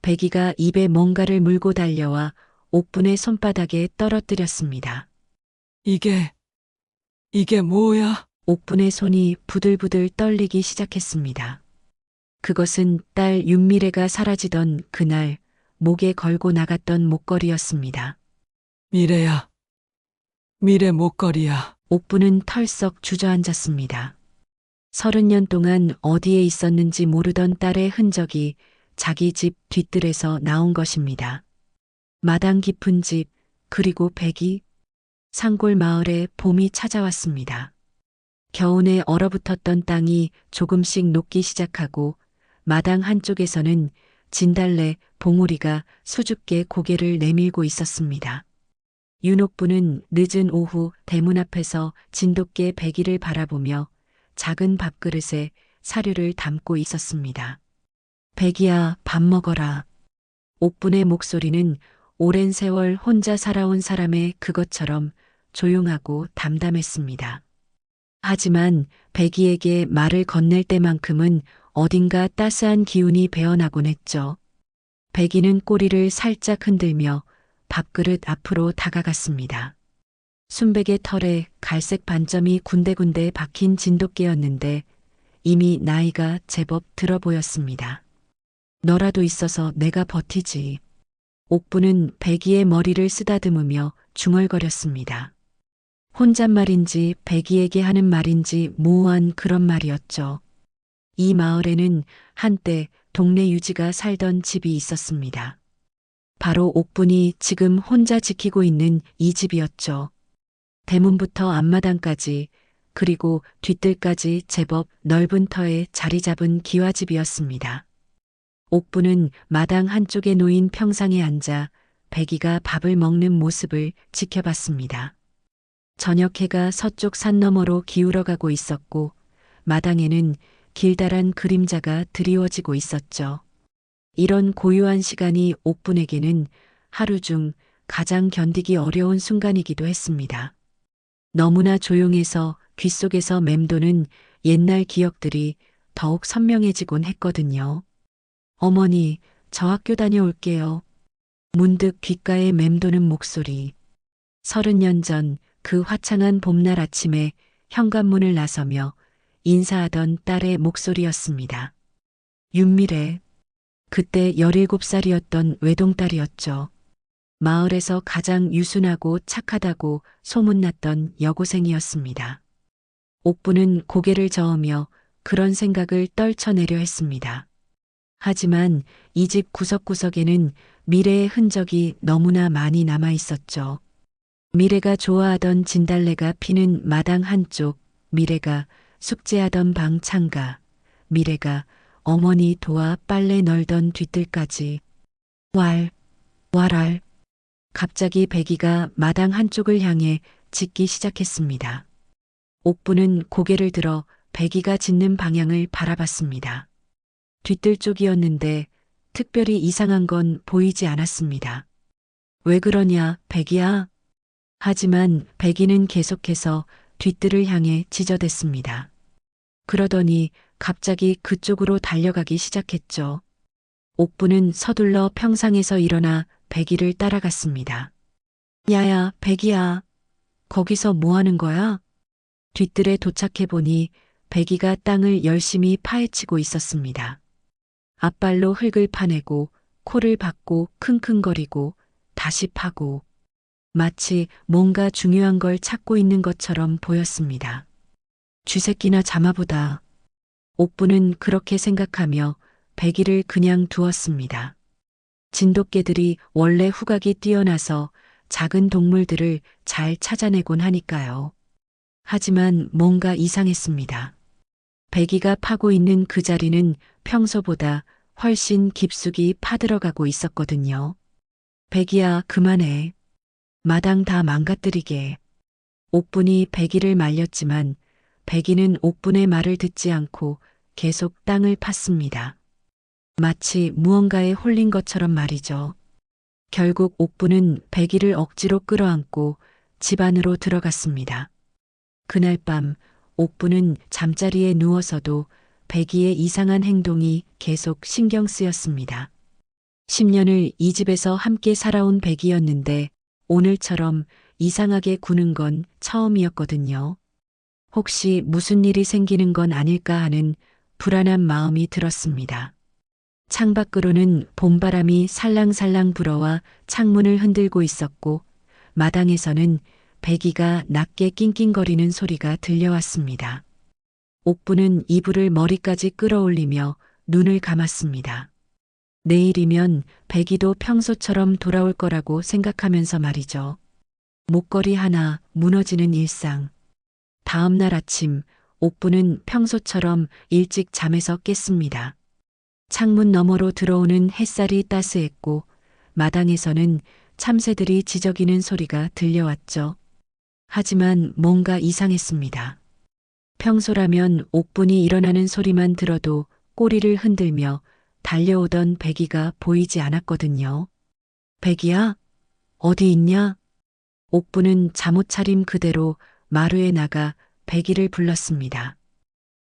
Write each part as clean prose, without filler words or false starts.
백이가 입에 뭔가를 물고 달려와 옥분의 손바닥에 떨어뜨렸습니다. 이게 뭐야? 옥분의 손이 부들부들 떨리기 시작했습니다. 그것은 딸 윤미래가 사라지던 그날 목에 걸고 나갔던 목걸이였습니다. 미래야. 미래 목걸이야. 옥분은 털썩 주저앉았습니다. 30년 동안 어디에 있었는지 모르던 딸의 흔적이 자기 집 뒤뜰에서 나온 것입니다. 마당 깊은 집, 그리고 백이 산골 마을에 봄이 찾아왔습니다. 겨우내 얼어붙었던 땅이 조금씩 녹기 시작하고 마당 한쪽에서는 진달래, 봉우리가 수줍게 고개를 내밀고 있었습니다. 윤옥부는 늦은 오후 대문 앞에서 진돗개 백이를 바라보며 작은 밥그릇에 사료를 담고 있었습니다. 백이야, 밥 먹어라. 옥분의 목소리는 오랜 세월 혼자 살아온 사람의 그것처럼 조용하고 담담했습니다. 하지만 백이에게 말을 건넬 때만큼은 어딘가 따스한 기운이 배어나곤 했죠. 백이는 꼬리를 살짝 흔들며 밥그릇 앞으로 다가갔습니다. 순백의 털에 갈색 반점이 군데군데 박힌 진돗개였는데 이미 나이가 제법 들어 보였습니다. 너라도 있어서 내가 버티지. 옥부는 백이의 머리를 쓰다듬으며 중얼거렸습니다. 혼잣말인지 백이에게 하는 말인지 모호한 그런 말이었죠. 이 마을에는 한때 동네 유지가 살던 집이 있었습니다. 바로 옥분이 지금 혼자 지키고 있는 이 집이었죠. 대문부터 앞마당까지 그리고 뒤뜰까지 제법 넓은 터에 자리 잡은 기와집이었습니다. 옥부는 마당 한쪽에 놓인 평상에 앉아 백이가 밥을 먹는 모습을 지켜봤습니다. 저녁 해가 서쪽 산 너머로 기울어가고 있었고 마당에는 길다란 그림자가 드리워지고 있었죠. 이런 고요한 시간이 옥분에게는 하루 중 가장 견디기 어려운 순간이기도 했습니다. 너무나 조용해서 귓속에서 맴도는 옛날 기억들이 더욱 선명해지곤 했거든요. 어머니, 저 학교 다녀올게요. 문득 귓가에 맴도는 목소리. 30년 전 그 화창한 봄날 아침에 현관문을 나서며 인사하던 딸의 목소리였습니다. 윤미래. 그때 17살이었던 외동딸이었죠. 마을에서 가장 유순하고 착하다고 소문났던 여고생이었습니다. 옥부는 고개를 저으며 그런 생각을 떨쳐내려 했습니다. 하지만 이 집 구석구석에는 미래의 흔적이 너무나 많이 남아 있었죠. 미래가 좋아하던 진달래가 피는 마당 한쪽, 미래가 숙제하던 방 창가, 미래가 어머니 도와 빨래 널던 뒤뜰까지. 왈. 갑자기 백이가 마당 한쪽을 향해 짖기 시작했습니다. 옥부는 고개를 들어 백이가 짖는 방향을 바라봤습니다. 뒤뜰 쪽이었는데 특별히 이상한 건 보이지 않았습니다. 왜 그러냐, 백이야? 하지만 백이는 계속해서 뒤뜰을 향해 짖어댔습니다. 그러더니 갑자기 그쪽으로 달려가기 시작했죠. 옥부는 서둘러 평상에서 일어나 백이를 따라갔습니다. 야야, 백이야. 거기서 뭐 하는 거야? 뒤뜰에 도착해 보니 백이가 땅을 열심히 파헤치고 있었습니다. 앞발로 흙을 파내고 코를 박고 킁킁거리고 다시 파고 마치 뭔가 중요한 걸 찾고 있는 것처럼 보였습니다. 쥐새끼나 잡아보다. 옥부는 그렇게 생각하며 백이를 그냥 두었습니다. 진돗개들이 원래 후각이 뛰어나서 작은 동물들을 잘 찾아내곤 하니까요. 하지만 뭔가 이상했습니다. 백이가 파고 있는 그 자리는 평소보다 훨씬 깊숙이 파들어가고 있었거든요. 백이야, 그만해. 마당 다 망가뜨리게. 옥분이 백이를 말렸지만 백이는 옥분의 말을 듣지 않고 계속 땅을 팠습니다. 마치 무언가에 홀린 것처럼 말이죠. 결국 옥부는 백이를 억지로 끌어안고 집 안으로 들어갔습니다. 그날 밤 옥부는 잠자리에 누워서도 백이의 이상한 행동이 계속 신경 쓰였습니다. 10년을 이 집에서 함께 살아온 백이었는데 오늘처럼 이상하게 구는 건 처음이었거든요. 혹시 무슨 일이 생기는 건 아닐까 하는 불안한 마음이 들었습니다. 창밖으로는 봄바람이 살랑살랑 불어와 창문을 흔들고 있었고 마당에서는 배기가 낮게 낑낑거리는 소리가 들려왔습니다. 옥부는 이불을 머리까지 끌어올리며 눈을 감았습니다. 내일이면 배기도 평소처럼 돌아올 거라고 생각하면서 말이죠. 목걸이 하나 무너지는 일상. 다음 날 아침 옥부는 평소처럼 일찍 잠에서 깼습니다. 창문 너머로 들어오는 햇살이 따스했고 마당에서는 참새들이 지저귀는 소리가 들려왔죠. 하지만 뭔가 이상했습니다. 평소라면 옥분이 일어나는 소리만 들어도 꼬리를 흔들며 달려오던 배기가 보이지 않았거든요. 배기야, 어디 있냐? 옥분은 잠옷 차림 그대로 마루에 나가 배기를 불렀습니다.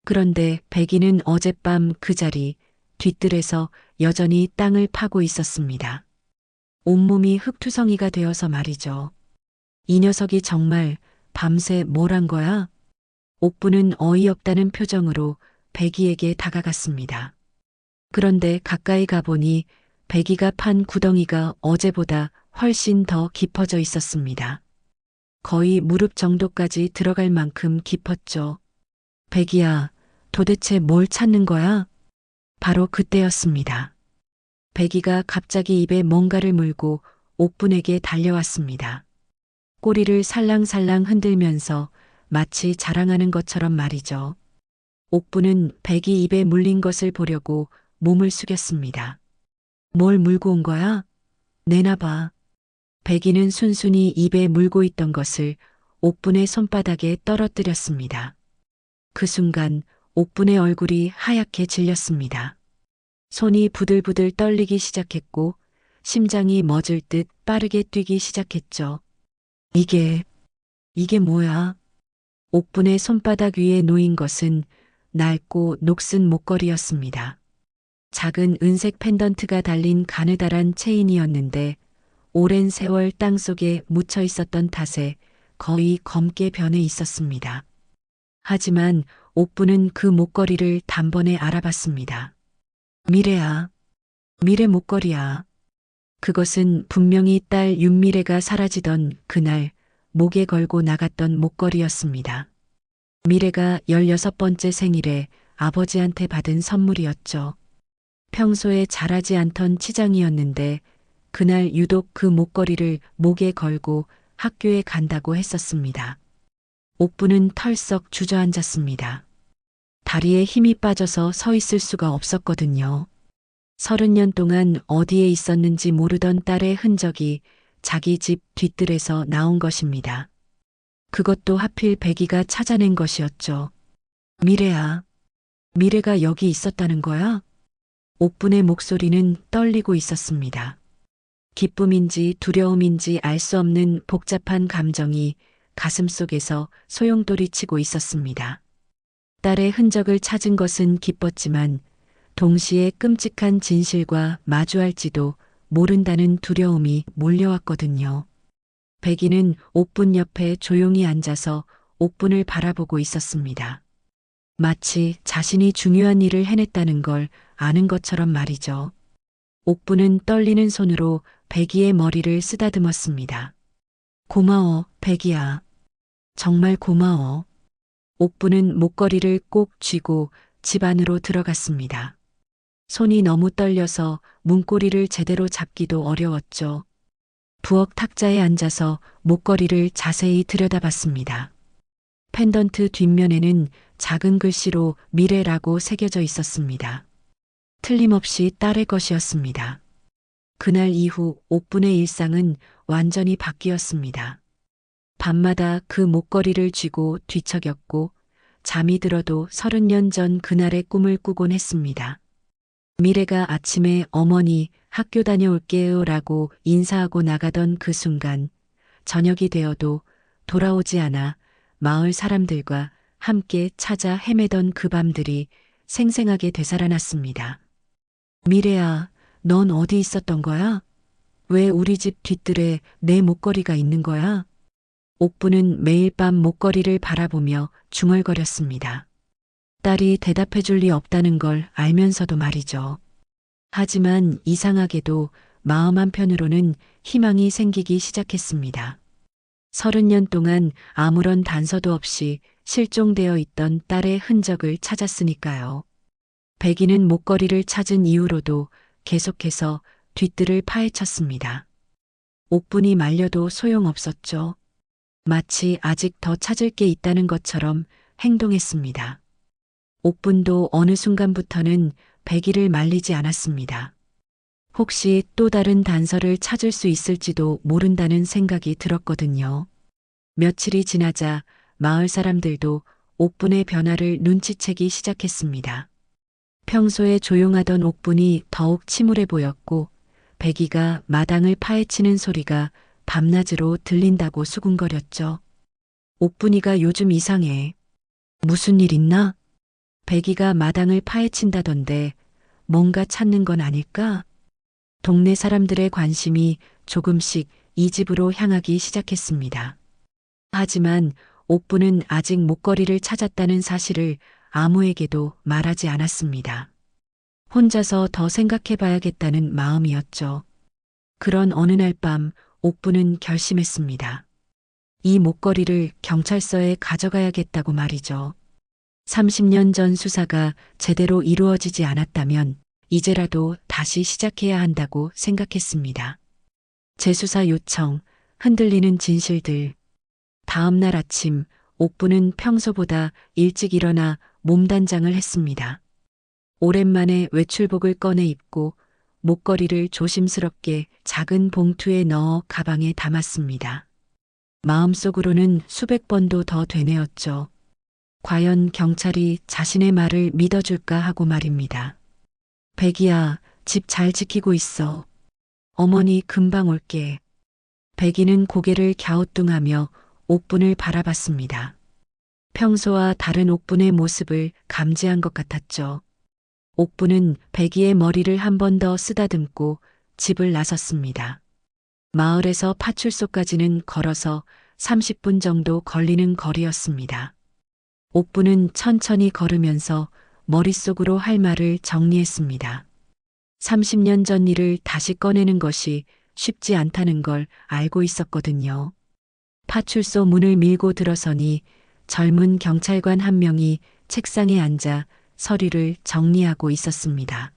그런데 배기는 어젯밤 그 자리 뒤뜰에서 여전히 땅을 파고 있었습니다. 온몸이 흙투성이가 되어서 말이죠. 이 녀석이 정말 밤새 뭘 한 거야? 옥부는 어이없다는 표정으로 배기에게 다가갔습니다. 그런데 가까이 가보니 배기가 판 구덩이가 어제보다 훨씬 더 깊어져 있었습니다. 거의 무릎 정도까지 들어갈 만큼 깊었죠. 배기야, 도대체 뭘 찾는 거야? 바로 그때였습니다. 배기가 갑자기 입에 뭔가를 물고 옥분에게 달려왔습니다. 꼬리를 살랑살랑 흔들면서 마치 자랑하는 것처럼 말이죠. 옥분은 배기 입에 물린 것을 보려고 몸을 숙였습니다. 뭘 물고 온 거야? 내놔봐. 배기는 순순히 입에 물고 있던 것을 옥분의 손바닥에 떨어뜨렸습니다. 그 순간 옥분의 얼굴이 하얗게 질렸습니다. 손이 부들부들 떨리기 시작했고 심장이 멎을 듯 빠르게 뛰기 시작했죠. 이게 뭐야? 옥분의 손바닥 위에 놓인 것은 낡고 녹슨 목걸이였습니다. 작은 은색 펜던트가 달린 가느다란 체인이었는데 오랜 세월 땅속에 묻혀 있었던 탓에 거의 검게 변해 있었습니다. 하지만 옥분은 그 목걸이를 단번에 알아봤습니다. 미래야, 미래 목걸이야. 그것은 분명히 딸 윤미래가 사라지던 그날 목에 걸고 나갔던 목걸이였습니다. 미래가 16번째 생일에 아버지한테 받은 선물이었죠. 평소에 잘하지 않던 치장이었는데 그날 유독 그 목걸이를 목에 걸고 학교에 간다고 했었습니다. 옥부는 털썩 주저앉았습니다. 다리에 힘이 빠져서 서 있을 수가 없었거든요. 30년 동안 어디에 있었는지 모르던 딸의 흔적이 자기 집 뒤뜰에서 나온 것입니다. 그것도 하필 배기가 찾아낸 것이었죠. 미래야, 미래가 여기 있었다는 거야? 옥분의 목소리는 떨리고 있었습니다. 기쁨인지 두려움인지 알 수 없는 복잡한 감정이 가슴 속에서 소용돌이치고 있었습니다. 딸의 흔적을 찾은 것은 기뻤지만 동시에 끔찍한 진실과 마주할지도 모른다는 두려움이 몰려왔거든요. 백이는 옥분 옆에 조용히 앉아서 옥분을 바라보고 있었습니다. 마치 자신이 중요한 일을 해냈다는 걸 아는 것처럼 말이죠. 옥분은 떨리는 손으로 백이의 머리를 쓰다듬었습니다. 고마워, 백이야. 정말 고마워. 옥분은 목걸이를 꼭 쥐고 집 안으로 들어갔습니다. 손이 너무 떨려서 문고리를 제대로 잡기도 어려웠죠. 부엌 탁자에 앉아서 목걸이를 자세히 들여다봤습니다. 펜던트 뒷면에는 작은 글씨로 미래라고 새겨져 있었습니다. 틀림없이 딸의 것이었습니다. 그날 이후 옥분의 일상은 완전히 바뀌었습니다. 밤마다 그 목걸이를 쥐고 뒤척였고 잠이 들어도 30년 전 그날의 꿈을 꾸곤 했습니다. 미래가 아침에 어머니 학교 다녀올게요 라고 인사하고 나가던 그 순간 저녁이 되어도 돌아오지 않아 마을 사람들과 함께 찾아 헤매던 그 밤들이 생생하게 되살아났습니다. 미래야, 넌 어디 있었던 거야? 왜 우리 집 뒷뜰에 내 목걸이가 있는 거야? 옥부는 매일 밤 목걸이를 바라보며 중얼거렸습니다. 딸이 대답해 줄 리 없다는 걸 알면서도 말이죠. 하지만 이상하게도 마음 한편으로는 희망이 생기기 시작했습니다. 30년 동안 아무런 단서도 없이 실종되어 있던 딸의 흔적을 찾았으니까요. 백이는 목걸이를 찾은 이후로도 계속해서 뒷뜰을 파헤쳤습니다. 옥분이 말려도 소용없었죠. 마치 아직 더 찾을 게 있다는 것처럼 행동했습니다. 옥분도 어느 순간부터는 백이를 말리지 않았습니다. 혹시 또 다른 단서를 찾을 수 있을지도 모른다는 생각이 들었거든요. 며칠이 지나자 마을 사람들도 옥분의 변화를 눈치채기 시작했습니다. 평소에 조용하던 옥분이 더욱 침울해 보였고 백이가 마당을 파헤치는 소리가 밤낮으로 들린다고 수군거렸죠. 옥분이가 요즘 이상해. 무슨 일 있나? 백이가 마당을 파헤친다던데 뭔가 찾는 건 아닐까? 동네 사람들의 관심이 조금씩 이 집으로 향하기 시작했습니다. 하지만 옥부는 아직 목걸이를 찾았다는 사실을 아무에게도 말하지 않았습니다. 혼자서 더 생각해 봐야겠다는 마음이었죠. 그런 어느 날 밤 옥부는 결심했습니다. 이 목걸이를 경찰서에 가져가야겠다고 말이죠. 30년 전 수사가 제대로 이루어지지 않았다면 이제라도 다시 시작해야 한다고 생각했습니다. 재수사 요청, 흔들리는 진실들. 다음 날 아침 옥부는 평소보다 일찍 일어나 몸단장을 했습니다. 오랜만에 외출복을 꺼내 입고 목걸이를 조심스럽게 작은 봉투에 넣어 가방에 담았습니다. 마음속으로는 수백 번도 더 되뇌었죠. 과연 경찰이 자신의 말을 믿어줄까 하고 말입니다. 백이야, 집 잘 지키고 있어. 어머니 금방 올게. 백이는 고개를 갸우뚱하며 옥분을 바라봤습니다. 평소와 다른 옥분의 모습을 감지한 것 같았죠. 옥분은 백이의 머리를 한 번 더 쓰다듬고 집을 나섰습니다. 마을에서 파출소까지는 걸어서 30분 정도 걸리는 거리였습니다. 옥분은 천천히 걸으면서 머릿속으로 할 말을 정리했습니다. 30년 전 일을 다시 꺼내는 것이 쉽지 않다는 걸 알고 있었거든요. 파출소 문을 밀고 들어서니 젊은 경찰관 한 명이 책상에 앉아 서류를 정리하고 있었습니다.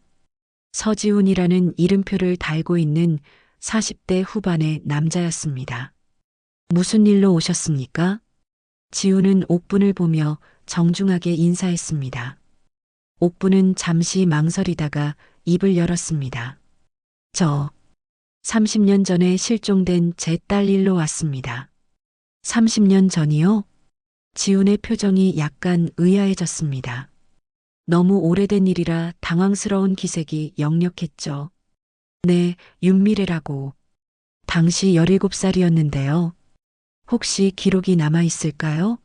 서지훈이라는 이름표를 달고 있는 40대 후반의 남자였습니다. 무슨 일로 오셨습니까? 지훈은 옥분을 보며 정중하게 인사했습니다. 옥분은 잠시 망설이다가 입을 열었습니다. 저 30년 전에 실종된 제 딸 일로 왔습니다. 30년 전이요? 지훈의 표정이 약간 의아해졌습니다. 너무 오래된 일이라 당황스러운 기색이 역력했죠. 네, 윤미래라고. 당시 17살이었는데요. 혹시 기록이 남아 있을까요?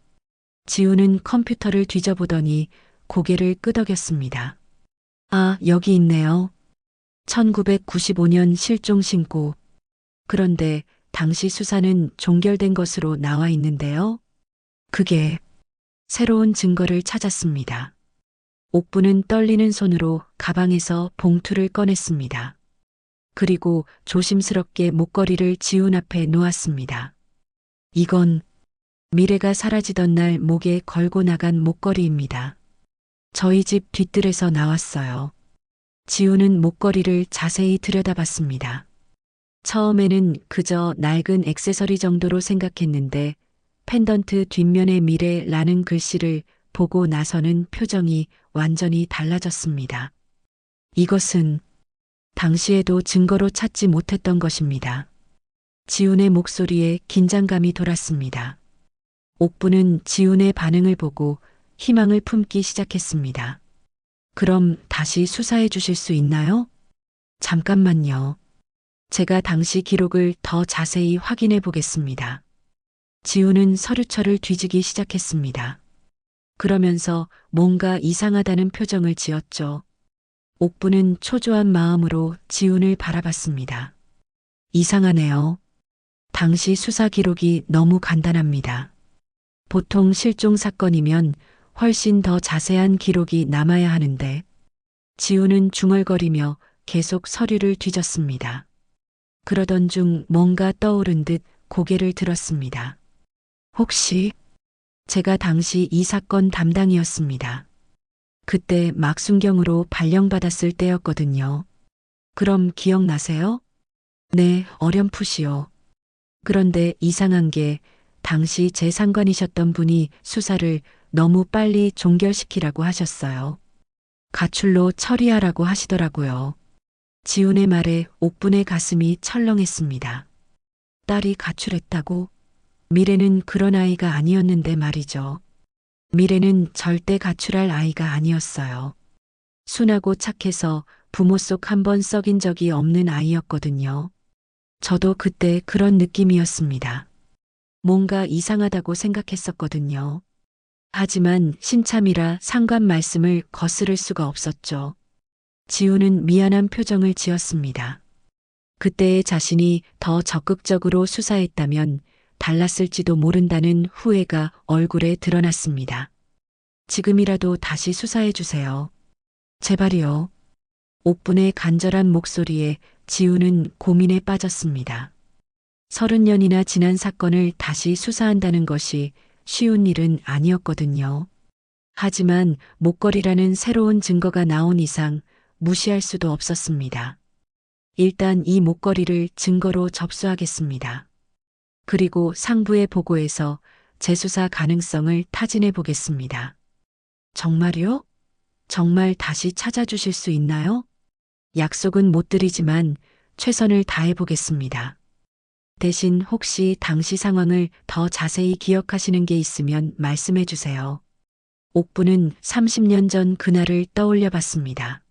지훈은 컴퓨터를 뒤져보더니 고개를 끄덕였습니다. 아, 여기 있네요. 1995년 실종 신고. 그런데 당시 수사는 종결된 것으로 나와 있는데요. 그게 새로운 증거를 찾았습니다. 옥부는 떨리는 손으로 가방에서 봉투를 꺼냈습니다. 그리고 조심스럽게 목걸이를 지훈 앞에 놓았습니다. 이건 미래가 사라지던 날 목에 걸고 나간 목걸이입니다. 저희 집 뒷뜰에서 나왔어요. 지훈은 목걸이를 자세히 들여다봤습니다. 처음에는 그저 낡은 액세서리 정도로 생각했는데 펜던트 뒷면에 미래라는 글씨를 보고 나서는 표정이 완전히 달라졌습니다. 이것은 당시에도 증거로 찾지 못했던 것입니다. 지훈의 목소리에 긴장감이 돌았습니다. 옥부는 지훈의 반응을 보고 희망을 품기 시작했습니다. 그럼 다시 수사해 주실 수 있나요? 잠깐만요. 제가 당시 기록을 더 자세히 확인해 보겠습니다. 지훈은 서류철을 뒤지기 시작했습니다. 그러면서 뭔가 이상하다는 표정을 지었죠. 옥부는 초조한 마음으로 지훈을 바라봤습니다. 이상하네요. 당시 수사 기록이 너무 간단합니다. 보통 실종 사건이면 훨씬 더 자세한 기록이 남아야 하는데 지훈은 중얼거리며 계속 서류를 뒤졌습니다. 그러던 중 뭔가 떠오른 듯 고개를 들었습니다. 혹시 제가 당시 이 사건 담당이었습니다. 그때 막순경으로 발령받았을 때였거든요. 그럼 기억나세요? 네, 어렴풋이요. 그런데 이상한 게 당시 제 상관이셨던 분이 수사를 너무 빨리 종결시키라고 하셨어요. 가출로 처리하라고 하시더라고요. 지훈의 말에 옥분의 가슴이 철렁했습니다. 딸이 가출했다고? 미래는 그런 아이가 아니었는데 말이죠. 미래는 절대 가출할 아이가 아니었어요. 순하고 착해서 부모 속 한 번 썩인 적이 없는 아이였거든요. 저도 그때 그런 느낌이었습니다. 뭔가 이상하다고 생각했었거든요. 하지만 신참이라 상관 말씀을 거스를 수가 없었죠. 지우는 미안한 표정을 지었습니다. 그때의 자신이 더 적극적으로 수사했다면 달랐을지도 모른다는 후회가 얼굴에 드러났습니다. 지금이라도 다시 수사해 주세요. 제발이요. 옥분의 간절한 목소리에 지우는 고민에 빠졌습니다. 30년이나 지난 사건을 다시 수사한다는 것이 쉬운 일은 아니었거든요. 하지만 목걸이라는 새로운 증거가 나온 이상 무시할 수도 없었습니다. 일단 이 목걸이를 증거로 접수하겠습니다. 그리고 상부에 보고해서 재수사 가능성을 타진해 보겠습니다. 정말요? 정말 다시 찾아주실 수 있나요? 약속은 못 드리지만 최선을 다해 보겠습니다. 대신 혹시 당시 상황을 더 자세히 기억하시는 게 있으면 말씀해 주세요. 옥부는 30년 전 그날을 떠올려 봤습니다.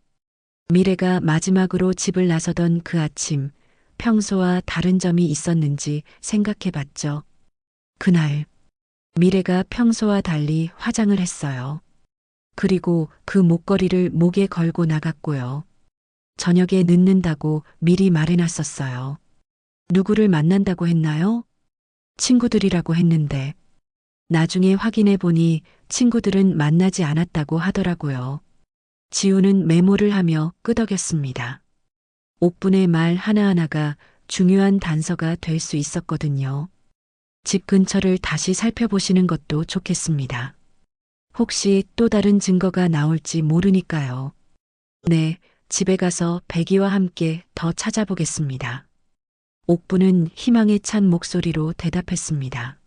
미래가 마지막으로 집을 나서던 그 아침, 평소와 다른 점이 있었는지 생각해 봤죠. 그날, 미래가 평소와 달리 화장을 했어요. 그리고 그 목걸이를 목에 걸고 나갔고요. 저녁에 늦는다고 미리 말해놨었어요. 누구를 만난다고 했나요? 친구들이라고 했는데, 나중에 확인해 보니 친구들은 만나지 않았다고 하더라고요. 지우는 메모를 하며 끄덕였습니다. 옥분의 말 하나하나가 중요한 단서가 될 수 있었거든요. 집 근처를 다시 살펴보시는 것도 좋겠습니다. 혹시 또 다른 증거가 나올지 모르니까요. 네, 집에 가서 백이와 함께 더 찾아보겠습니다. 옥부는 희망에 찬 목소리로 대답했습니다.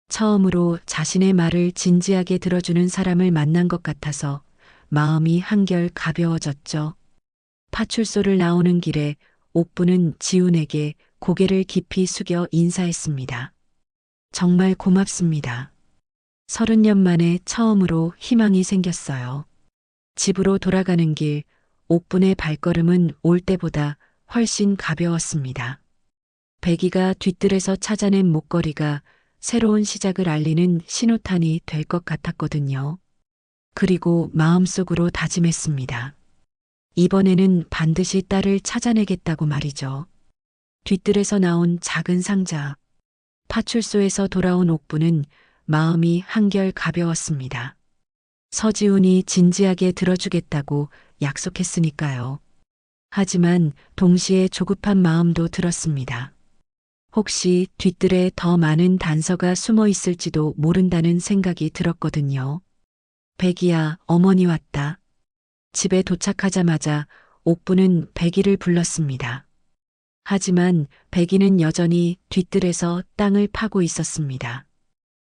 처음으로 자신의 말을 진지하게 들어주는 사람을 만난 것 같아서 마음이 한결 가벼워졌죠. 파출소를 나오는 길에 옥부는 지훈에게 고개를 깊이 숙여 인사했습니다. 정말 고맙습니다. 30년 만에 처음으로 희망이 생겼어요. 집으로 돌아가는 길, 옥분의 발걸음은 올 때보다 훨씬 가벼웠습니다. 백이가 뒤뜰에서 찾아낸 목걸이가 새로운 시작을 알리는 신호탄이 될 것 같았거든요. 그리고 마음속으로 다짐했습니다. 이번에는 반드시 딸을 찾아내겠다고 말이죠. 뒤뜰에서 나온 작은 상자. 파출소에서 돌아온 옥부는 마음이 한결 가벼웠습니다. 서지훈이 진지하게 들어주겠다고 약속했으니까요. 하지만 동시에 조급한 마음도 들었습니다. 혹시 뒤뜰에 더 많은 단서가 숨어 있을지도 모른다는 생각이 들었거든요. 백이야, 어머니 왔다. 집에 도착하자마자 옥부는 백이를 불렀습니다. 하지만 백이는 여전히 뒤뜰에서 땅을 파고 있었습니다.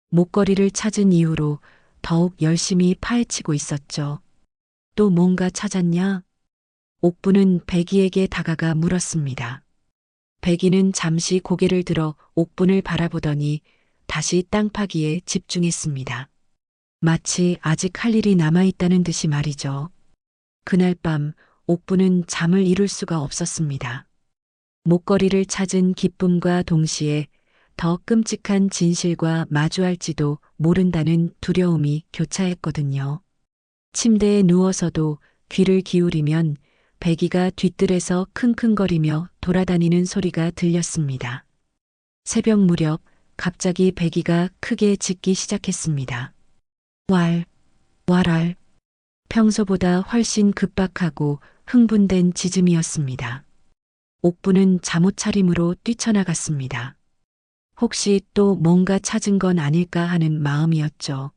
목걸이를 찾은 이후로 더욱 열심히 파헤치고 있었죠. 또 뭔가 찾았냐? 옥부는 백이에게 다가가 물었습니다. 백이는 잠시 고개를 들어 옥분을 바라보더니 다시 땅 파기에 집중했습니다. 마치 아직 할 일이 남아있다는 듯이 말이죠. 그날 밤 옥부는 잠을 이룰 수가 없었습니다. 목걸이를 찾은 기쁨과 동시에 더 끔찍한 진실과 마주할지도 모른다는 두려움이 교차했거든요. 침대에 누워서도 귀를 기울이면 배기가 뒤뜰에서 킁킁거리며 돌아다니는 소리가 들렸습니다. 새벽 무렵 갑자기 배기가 크게 짖기 시작했습니다. 왈, 왈알. 평소보다 훨씬 급박하고 흥분된 짖음이었습니다. 옥부는 잠옷 차림으로 뛰쳐나갔습니다. 혹시 또 뭔가 찾은 건 아닐까 하는 마음이었죠.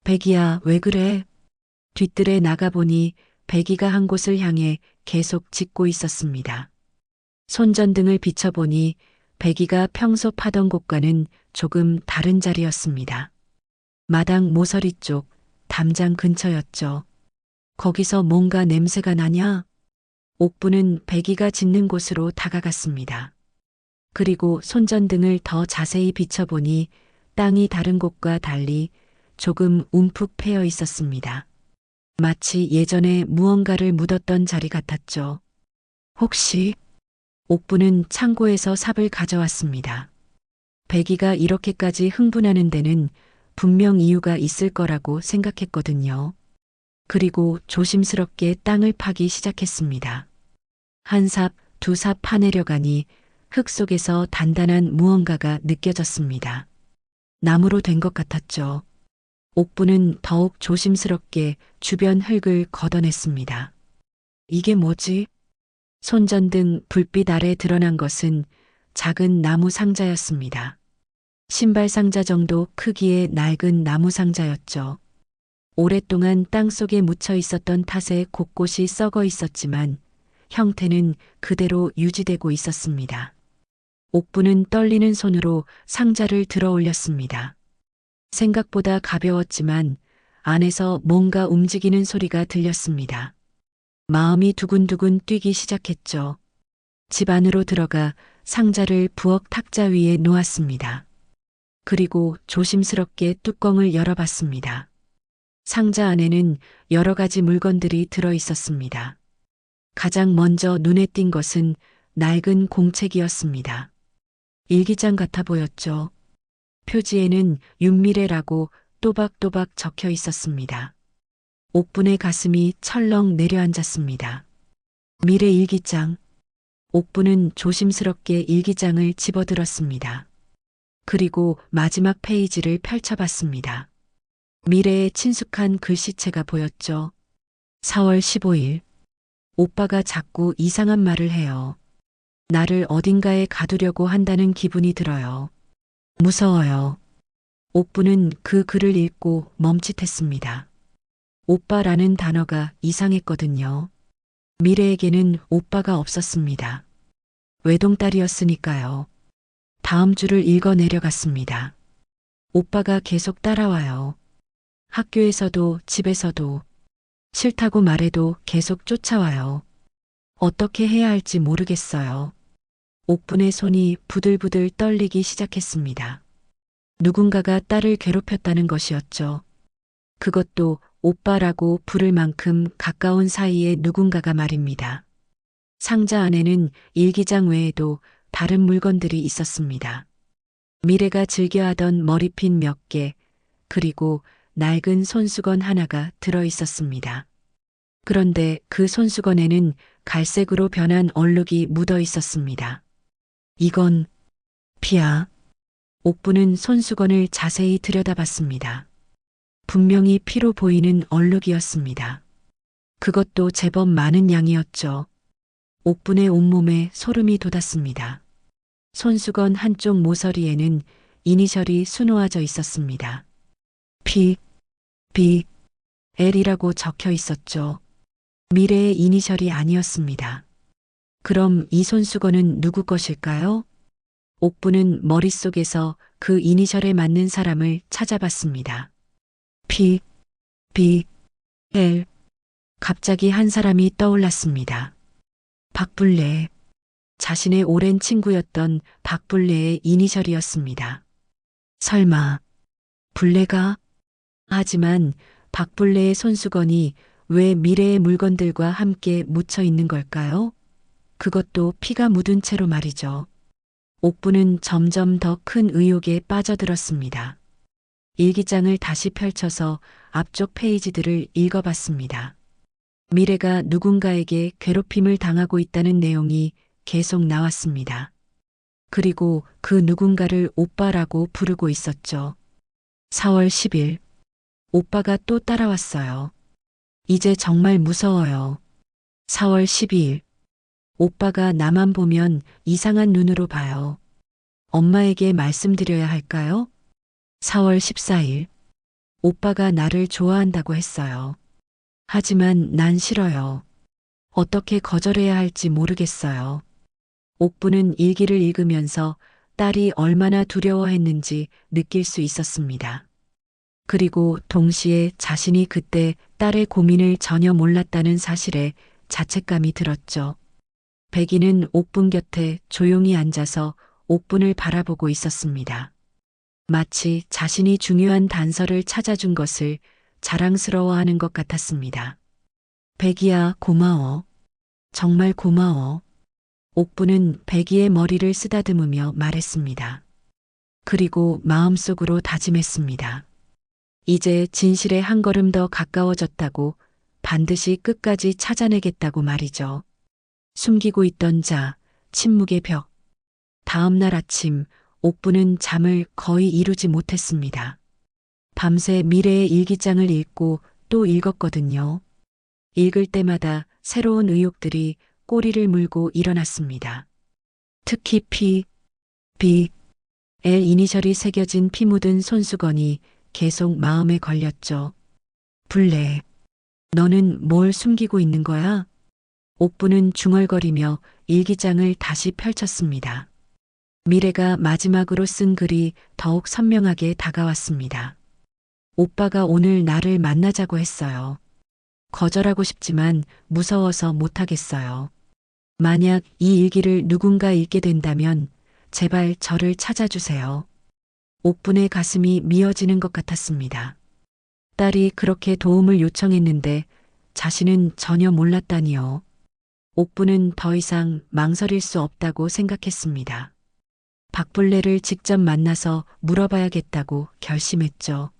배기야, 왜 그래? 뒤뜰에 나가보니 배기가 한 곳을 향해 계속 짖고 있었습니다. 손전등을 비춰보니 배기가 평소 파던 곳과는 조금 다른 자리였습니다. 마당 모서리 쪽 담장 근처였죠. 거기서 뭔가 냄새가 나냐? 옥부는 배기가 짖는 곳으로 다가갔습니다. 그리고 손전등을 더 자세히 비춰보니 땅이 다른 곳과 달리 조금 움푹 패여 있었습니다. 마치 예전에 무언가를 묻었던 자리 같았죠. 혹시? 옥부는 창고에서 삽을 가져왔습니다. 배기가 이렇게까지 흥분하는 데는 분명 이유가 있을 거라고 생각했거든요. 그리고 조심스럽게 땅을 파기 시작했습니다. 한 삽, 두 삽 파내려가니 흙 속에서 단단한 무언가가 느껴졌습니다. 나무로 된 것 같았죠. 옥부는 더욱 조심스럽게 주변 흙을 걷어냈습니다. 이게 뭐지? 손전등 불빛 아래 드러난 것은 작은 나무 상자였습니다. 신발 상자 정도 크기의 낡은 나무 상자였죠. 오랫동안 땅 속에 묻혀 있었던 탓에 곳곳이 썩어 있었지만 형태는 그대로 유지되고 있었습니다. 옥부는 떨리는 손으로 상자를 들어 올렸습니다. 생각보다 가벼웠지만 안에서 뭔가 움직이는 소리가 들렸습니다. 마음이 두근두근 뛰기 시작했죠. 집 안으로 들어가 상자를 부엌 탁자 위에 놓았습니다. 그리고 조심스럽게 뚜껑을 열어봤습니다. 상자 안에는 여러 가지 물건들이 들어 있었습니다. 가장 먼저 눈에 띈 것은 낡은 공책이었습니다. 일기장 같아 보였죠. 표지에는 윤미래라고 또박또박 적혀 있었습니다. 옥분의 가슴이 철렁 내려앉았습니다. 미래 일기장. 옥분은 조심스럽게 일기장을 집어들었습니다. 그리고 마지막 페이지를 펼쳐봤습니다. 미래의 친숙한 글씨체가 보였죠. 4월 15일. 오빠가 자꾸 이상한 말을 해요. 나를 어딘가에 가두려고 한다는 기분이 들어요. 무서워요. 옥부는 그 글을 읽고 멈칫했습니다. 오빠라는 단어가 이상했거든요. 미래에게는 오빠가 없었습니다. 외동딸이었으니까요. 다음 줄을 읽어 내려갔습니다. 오빠가 계속 따라와요. 학교에서도 집에서도 싫다고 말해도 계속 쫓아와요. 어떻게 해야 할지 모르겠어요. 옥분의 손이 부들부들 떨리기 시작했습니다. 누군가가 딸을 괴롭혔다는 것이었죠. 그것도 오빠라고 부를 만큼 가까운 사이의 누군가가 말입니다. 상자 안에는 일기장 외에도 다른 물건들이 있었습니다. 미래가 즐겨하던 머리핀 몇 개, 그리고 낡은 손수건 하나가 들어 있었습니다. 그런데 그 손수건에는 갈색으로 변한 얼룩이 묻어 있었습니다. 이건 피야. 옥부는 손수건을 자세히 들여다봤습니다. 분명히 피로 보이는 얼룩이었습니다. 그것도 제법 많은 양이었죠. 옥분의 온몸에 소름이 돋았습니다. 손수건 한쪽 모서리에는 이니셜이 수놓아져 있었습니다. P, B, L이라고 적혀 있었죠. 미래의 이니셜이 아니었습니다. 그럼 이 손수건은 누구 것일까요? 옥부는 머릿속에서 그 이니셜에 맞는 사람을 찾아봤습니다. P, B, L. 갑자기 한 사람이 떠올랐습니다. 박불래. 자신의 오랜 친구였던 박불래의 이니셜이었습니다. 설마 불래가? 하지만 박불래의 손수건이 왜 미래의 물건들과 함께 묻혀 있는 걸까요? 그것도 피가 묻은 채로 말이죠. 옥부는 점점 더 큰 의혹에 빠져들었습니다. 일기장을 다시 펼쳐서 앞쪽 페이지들을 읽어봤습니다. 미래가 누군가에게 괴롭힘을 당하고 있다는 내용이 계속 나왔습니다. 그리고 그 누군가를 오빠라고 부르고 있었죠. 4월 10일, 오빠가 또 따라왔어요. 이제 정말 무서워요. 4월 12일, 오빠가 나만 보면 이상한 눈으로 봐요. 엄마에게 말씀드려야 할까요? 4월 14일, 오빠가 나를 좋아한다고 했어요. 하지만 난 싫어요. 어떻게 거절해야 할지 모르겠어요. 옥부는 일기를 읽으면서 딸이 얼마나 두려워했는지 느낄 수 있었습니다. 그리고 동시에 자신이 그때 딸의 고민을 전혀 몰랐다는 사실에 자책감이 들었죠. 백이는 옥분 곁에 조용히 앉아서 옥분을 바라보고 있었습니다. 마치 자신이 중요한 단서를 찾아준 것을 자랑스러워하는 것 같았습니다. 백이야, 고마워. 정말 고마워. 옥부는 백이의 머리를 쓰다듬으며 말했습니다. 그리고 마음속으로 다짐했습니다. 이제 진실에 한 걸음 더 가까워졌다고, 반드시 끝까지 찾아내겠다고 말이죠. 숨기고 있던 자, 침묵의 벽. 다음 날 아침, 옥부는 잠을 거의 이루지 못했습니다. 밤새 미래의 일기장을 읽고 또 읽었거든요. 읽을 때마다 새로운 의혹들이 꼬리를 물고 일어났습니다. 특히 P, B, L 이니셜이 새겨진 피 묻은 손수건이 계속 마음에 걸렸죠. 블레, 너는 뭘 숨기고 있는 거야? 옥부는 중얼거리며 일기장을 다시 펼쳤습니다. 미래가 마지막으로 쓴 글이 더욱 선명하게 다가왔습니다. 오빠가 오늘 나를 만나자고 했어요. 거절하고 싶지만 무서워서 못하겠어요. 만약 이 일기를 누군가 읽게 된다면 제발 저를 찾아주세요. 옥분의 가슴이 미어지는 것 같았습니다. 딸이 그렇게 도움을 요청했는데 자신은 전혀 몰랐다니요. 옥분은 더 이상 망설일 수 없다고 생각했습니다. 박블레를 직접 만나서 물어봐야겠다고 결심했죠.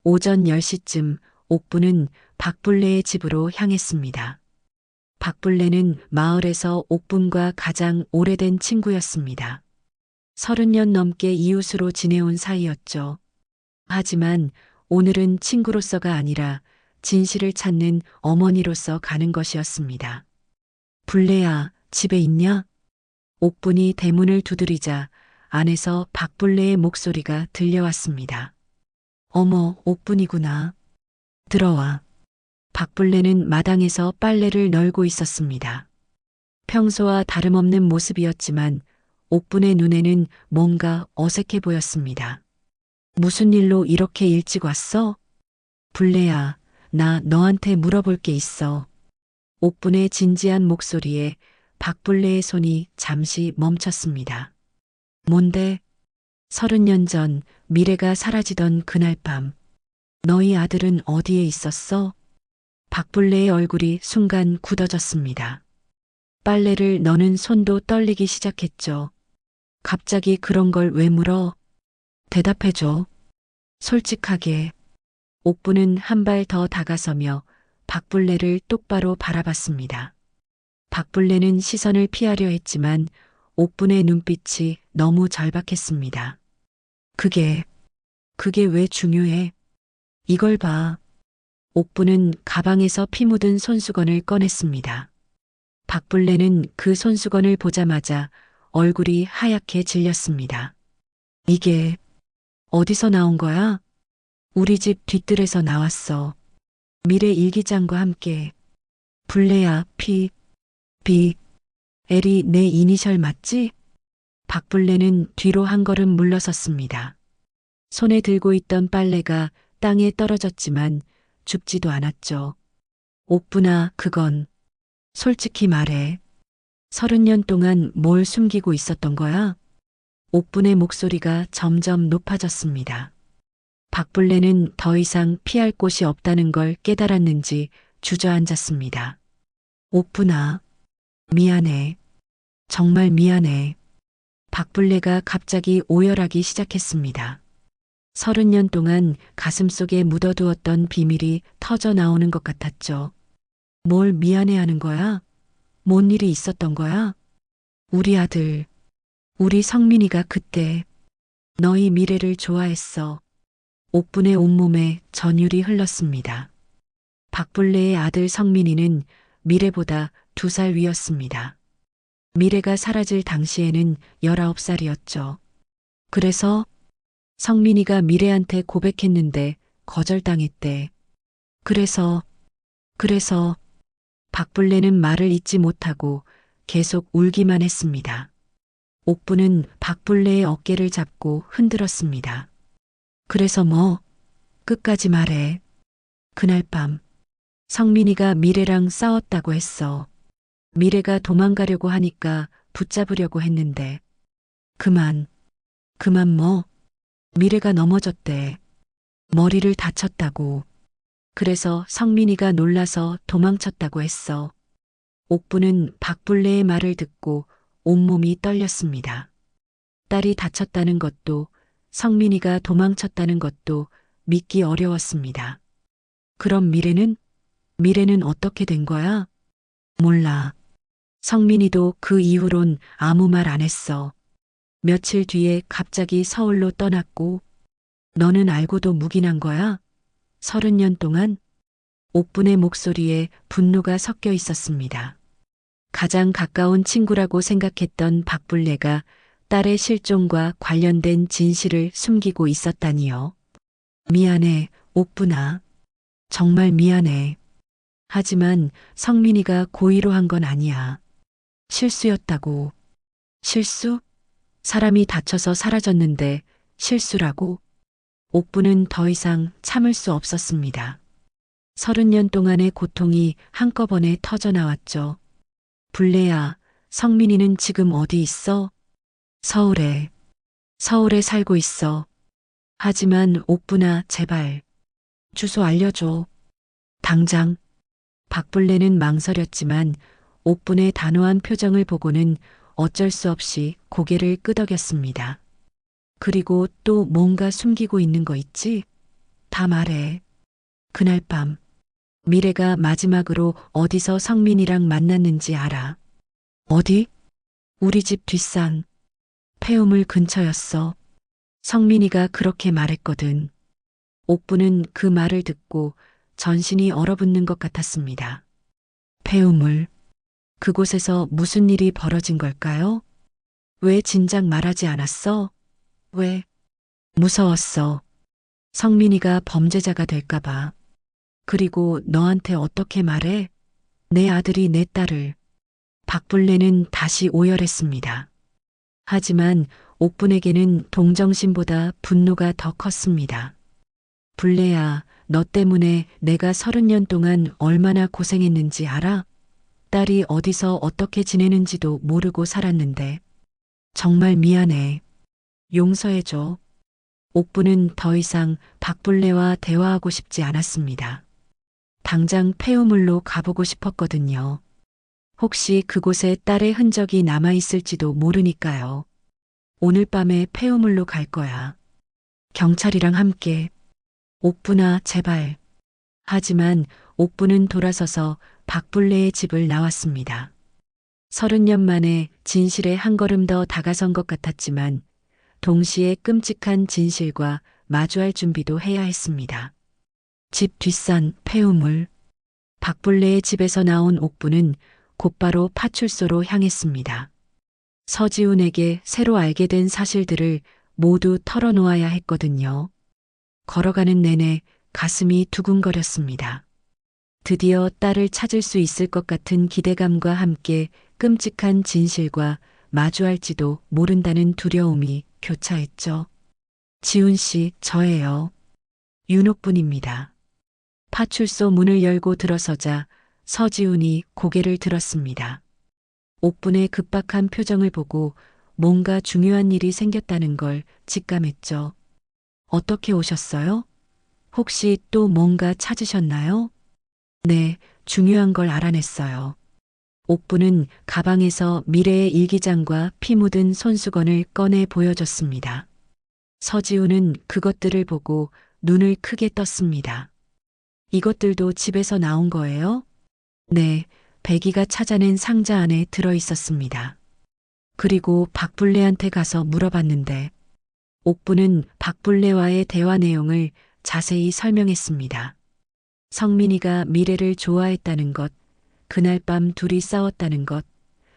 오전 10시쯤 옥부는 박블레의 집으로 향했습니다. 박블레는 마을에서 옥분과 가장 오래된 친구였습니다. 30년 넘게 이웃으로 지내온 사이였죠. 하지만 오늘은 친구로서가 아니라 진실을 찾는 어머니로서 가는 것이었습니다. 블레야, 집에 있냐? 옥분이 대문을 두드리자 안에서 박블레의 목소리가 들려왔습니다. 어머, 옥분이구나. 들어와. 박블레는 마당에서 빨래를 널고 있었습니다. 평소와 다름없는 모습이었지만 옥분의 눈에는 뭔가 어색해 보였습니다. 무슨 일로 이렇게 일찍 왔어? 블레야, 나 너한테 물어볼 게 있어. 옥분의 진지한 목소리에 박블레의 손이 잠시 멈췄습니다. 뭔데? 30년 전 미래가 사라지던 그날 밤, 너희 아들은 어디에 있었어? 박블레의 얼굴이 순간 굳어졌습니다. 빨래를 너는 손도 떨리기 시작했죠. 갑자기 그런 걸 왜 물어? 대답해줘. 솔직하게. 옥부는 한 발 더 다가서며 박블레를 똑바로 바라봤습니다. 박블레는 시선을 피하려 했지만 옥분의 눈빛이 너무 절박했습니다. 그게 왜 중요해? 이걸 봐. 옥부는 가방에서 피 묻은 손수건을 꺼냈습니다. 박블레는 그 손수건을 보자마자 얼굴이 하얗게 질렸습니다. 이게 어디서 나온 거야? 우리 집 뒤뜰에서 나왔어. 미래 일기장과 함께. 블레야, P, B, L이 내 이니셜 맞지? 박블레는 뒤로 한 걸음 물러섰습니다. 손에 들고 있던 빨래가 땅에 떨어졌지만 줍지도 않았죠. 옥분아, 그건 솔직히 말해. 30년 동안 뭘 숨기고 있었던 거야? 옥분의 목소리가 점점 높아졌습니다. 박블레는 더 이상 피할 곳이 없다는 걸 깨달았는지 주저앉았습니다. 옥분아, 미안해. 정말 미안해. 박블레가 갑자기 오열하기 시작했습니다. 30년 동안 가슴속에 묻어두었던 비밀이 터져 나오는 것 같았죠. 뭘 미안해하는 거야? 뭔 일이 있었던 거야? 우리 아들, 우리 성민이가 그때 너희 미래를 좋아했어. 옥분의 온몸에 전율이 흘렀습니다. 박불레의 아들 성민이는 미래보다 2살 위였습니다. 미래가 사라질 당시에는 19살이었죠. 그래서 성민이가 미래한테 고백했는데 거절당했대. 그래서 박불레는 말을 잇지 못하고 계속 울기만 했습니다. 옥부는 박불레의 어깨를 잡고 흔들었습니다. 그래서 뭐? 끝까지 말해. 그날 밤 성민이가 미래랑 싸웠다고 했어. 미래가 도망가려고 하니까 붙잡으려고 했는데 그만 뭐? 미래가 넘어졌대. 머리를 다쳤다고. 그래서 성민이가 놀라서 도망쳤다고 했어. 옥부는 박불레의 말을 듣고 온몸이 떨렸습니다. 딸이 다쳤다는 것도 성민이가 도망쳤다는 것도 믿기 어려웠습니다. 그럼 미래는 어떻게 된 거야? 몰라. 성민이도 그 이후론 아무 말 안 했어. 며칠 뒤에 갑자기 서울로 떠났고 너는 알고도 묵인한 거야? 30년 동안? 옥분의 목소리에 분노가 섞여 있었습니다. 가장 가까운 친구라고 생각했던 박불레가 딸의 실종과 관련된 진실을 숨기고 있었다니요. 미안해, 옥분아. 정말 미안해. 하지만 성민이가 고의로 한 건 아니야. 실수였다고. 실수? 사람이 다쳐서 사라졌는데 실수라고? 옥부는 더 이상 참을 수 없었습니다. 30년 동안의 고통이 한꺼번에 터져 나왔죠. 불레야, 성민이는 지금 어디 있어? 서울에 살고 있어. 하지만 옥부나 제발 주소 알려줘. 당장. 박불레는 망설였지만 옥분의 단호한 표정을 보고는 어쩔 수 없이 고개를 끄덕였습니다. 그리고 또 뭔가 숨기고 있는 거 있지? 다 말해. 그날 밤 미래가 마지막으로 어디서 성민이랑 만났는지 알아. 어디? 우리 집 뒷산. 폐우물 근처였어. 성민이가 그렇게 말했거든. 옥부는 그 말을 듣고 전신이 얼어붙는 것 같았습니다. 폐우물. 그곳에서 무슨 일이 벌어진 걸까요? 왜 진작 말하지 않았어? 왜? 무서웠어. 성민이가 범죄자가 될까봐. 그리고 너한테 어떻게 말해? 내 아들이 내 딸을. 박불레는 다시 오열했습니다. 하지만 옥분에게는 동정심보다 분노가 더 컸습니다. 불레야, 너 때문에 내가 30년 동안 얼마나 고생했는지 알아? 딸이 어디서 어떻게 지내는지도 모르고 살았는데. 정말 미안해. 용서해줘. 옥부는 더 이상 박불레와 대화하고 싶지 않았습니다. 당장 폐우물로 가보고 싶었거든요. 혹시 그곳에 딸의 흔적이 남아있을지도 모르니까요. 오늘 밤에 폐우물로 갈 거야. 경찰이랑 함께. 옥부나 제발. 하지만 옥부는 돌아서서 박불레의 집을 나왔습니다. 30년 만에 진실에 한 걸음 더 다가선 것 같았지만 동시에 끔찍한 진실과 마주할 준비도 해야 했습니다. 집 뒷산 폐우물. 박불레의 집에서 나온 옥부는 곧바로 파출소로 향했습니다. 서지훈에게 새로 알게 된 사실들을 모두 털어놓아야 했거든요. 걸어가는 내내 가슴이 두근거렸습니다. 드디어 딸을 찾을 수 있을 것 같은 기대감과 함께 끔찍한 진실과 마주할지도 모른다는 두려움이 교차했죠. 지훈 씨, 저예요. 윤옥분입니다. 파출소 문을 열고 들어서자 서지훈이 고개를 들었습니다. 옥분의 급박한 표정을 보고 뭔가 중요한 일이 생겼다는 걸 직감했죠. 어떻게 오셨어요? 혹시 또 뭔가 찾으셨나요? 네, 중요한 걸 알아냈어요. 옥부는 가방에서 미래의 일기장과 피 묻은 손수건을 꺼내 보여줬습니다. 서지훈은 그것들을 보고 눈을 크게 떴습니다. 이것들도 집에서 나온 거예요? 네, 백이가 찾아낸 상자 안에 들어 있었습니다. 그리고 박불레한테 가서 물어봤는데 옥부는 박불레와의 대화 내용을 자세히 설명했습니다. 성민이가 미래를 좋아했다는 것, 그날 밤 둘이 싸웠다는 것,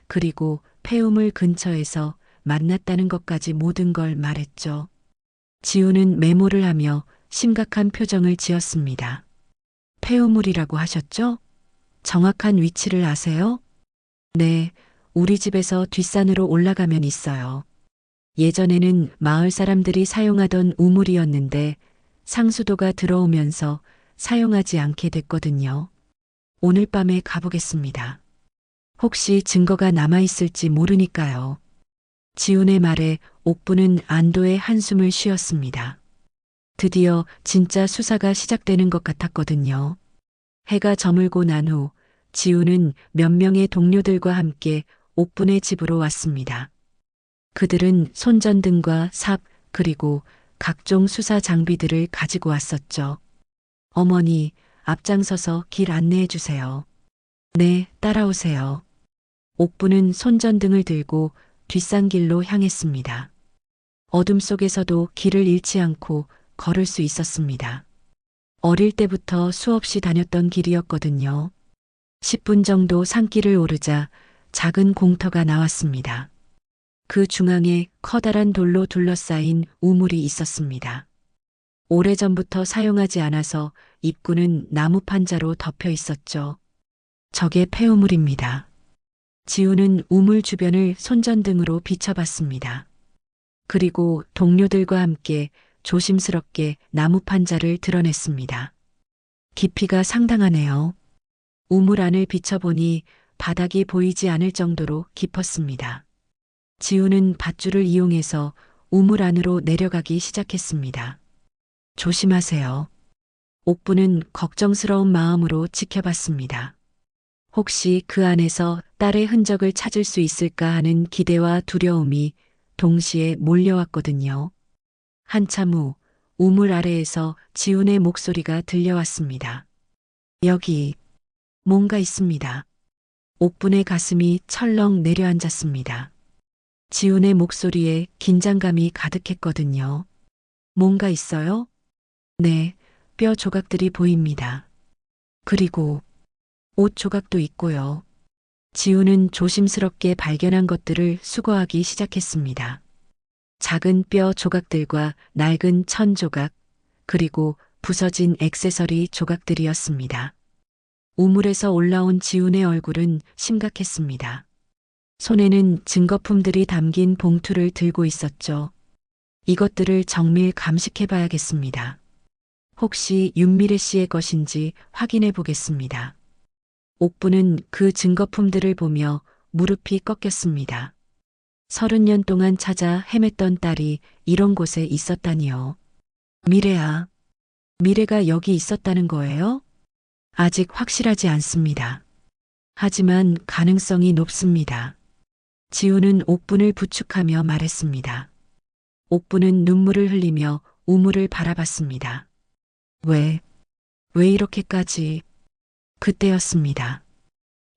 그리고 폐우물 근처에서 만났다는 것까지 모든 걸 말했죠. 지우는 메모를 하며 심각한 표정을 지었습니다. 폐우물이라고 하셨죠? 정확한 위치를 아세요? 네, 우리 집에서 뒷산으로 올라가면 있어요. 예전에는 마을 사람들이 사용하던 우물이었는데 상수도가 들어오면서 사용하지 않게 됐거든요. 오늘 밤에 가보겠습니다. 혹시 증거가 남아있을지 모르니까요. 지훈의 말에 옥부는 안도의 한숨을 쉬었습니다. 드디어 진짜 수사가 시작되는 것 같았거든요. 해가 저물고 난 후 지훈은 몇 명의 동료들과 함께 옥분의 집으로 왔습니다. 그들은 손전등과 삽 그리고 각종 수사 장비들을 가지고 왔었죠. 어머니, 앞장서서 길 안내해 주세요. 네, 따라오세요. 옥부는 손전등을 들고 뒷산길로 향했습니다. 어둠 속에서도 길을 잃지 않고 걸을 수 있었습니다. 어릴 때부터 수없이 다녔던 길이었거든요. 10분 정도 산길을 오르자 작은 공터가 나왔습니다. 그 중앙에 커다란 돌로 둘러싸인 우물이 있었습니다. 오래전부터 사용하지 않아서 입구는 나무 판자로 덮여 있었죠. 저게 폐우물입니다. 지우는 우물 주변을 손전등으로 비춰봤습니다. 그리고 동료들과 함께 조심스럽게 나무 판자를 드러냈습니다. 깊이가 상당하네요. 우물 안을 비춰보니 바닥이 보이지 않을 정도로 깊었습니다. 지우는 밧줄을 이용해서 우물 안으로 내려가기 시작했습니다. 조심하세요. 옥부는 걱정스러운 마음으로 지켜봤습니다. 혹시 그 안에서 딸의 흔적을 찾을 수 있을까 하는 기대와 두려움이 동시에 몰려왔거든요. 한참 후 우물 아래에서 지훈의 목소리가 들려왔습니다. 여기 뭔가 있습니다. 옥분의 가슴이 철렁 내려앉았습니다. 지훈의 목소리에 긴장감이 가득했거든요. 뭔가 있어요? 네, 뼈 조각들이 보입니다. 그리고 옷 조각도 있고요. 지훈은 조심스럽게 발견한 것들을 수거하기 시작했습니다. 작은 뼈 조각들과 낡은 천 조각, 그리고 부서진 액세서리 조각들이었습니다. 우물에서 올라온 지훈의 얼굴은 심각했습니다. 손에는 증거품들이 담긴 봉투를 들고 있었죠. 이것들을 정밀 감식해 봐야겠습니다. 혹시 윤미래 씨의 것인지 확인해 보겠습니다. 옥부는 그 증거품들을 보며 무릎이 꺾였습니다. 30년 동안 찾아 헤맸던 딸이 이런 곳에 있었다니요. 미래야, 미래가 여기 있었다는 거예요? 아직 확실하지 않습니다. 하지만 가능성이 높습니다. 지우는 옥분을 부축하며 말했습니다. 옥분은 눈물을 흘리며 우물을 바라봤습니다. 왜 이렇게까지? 그때였습니다.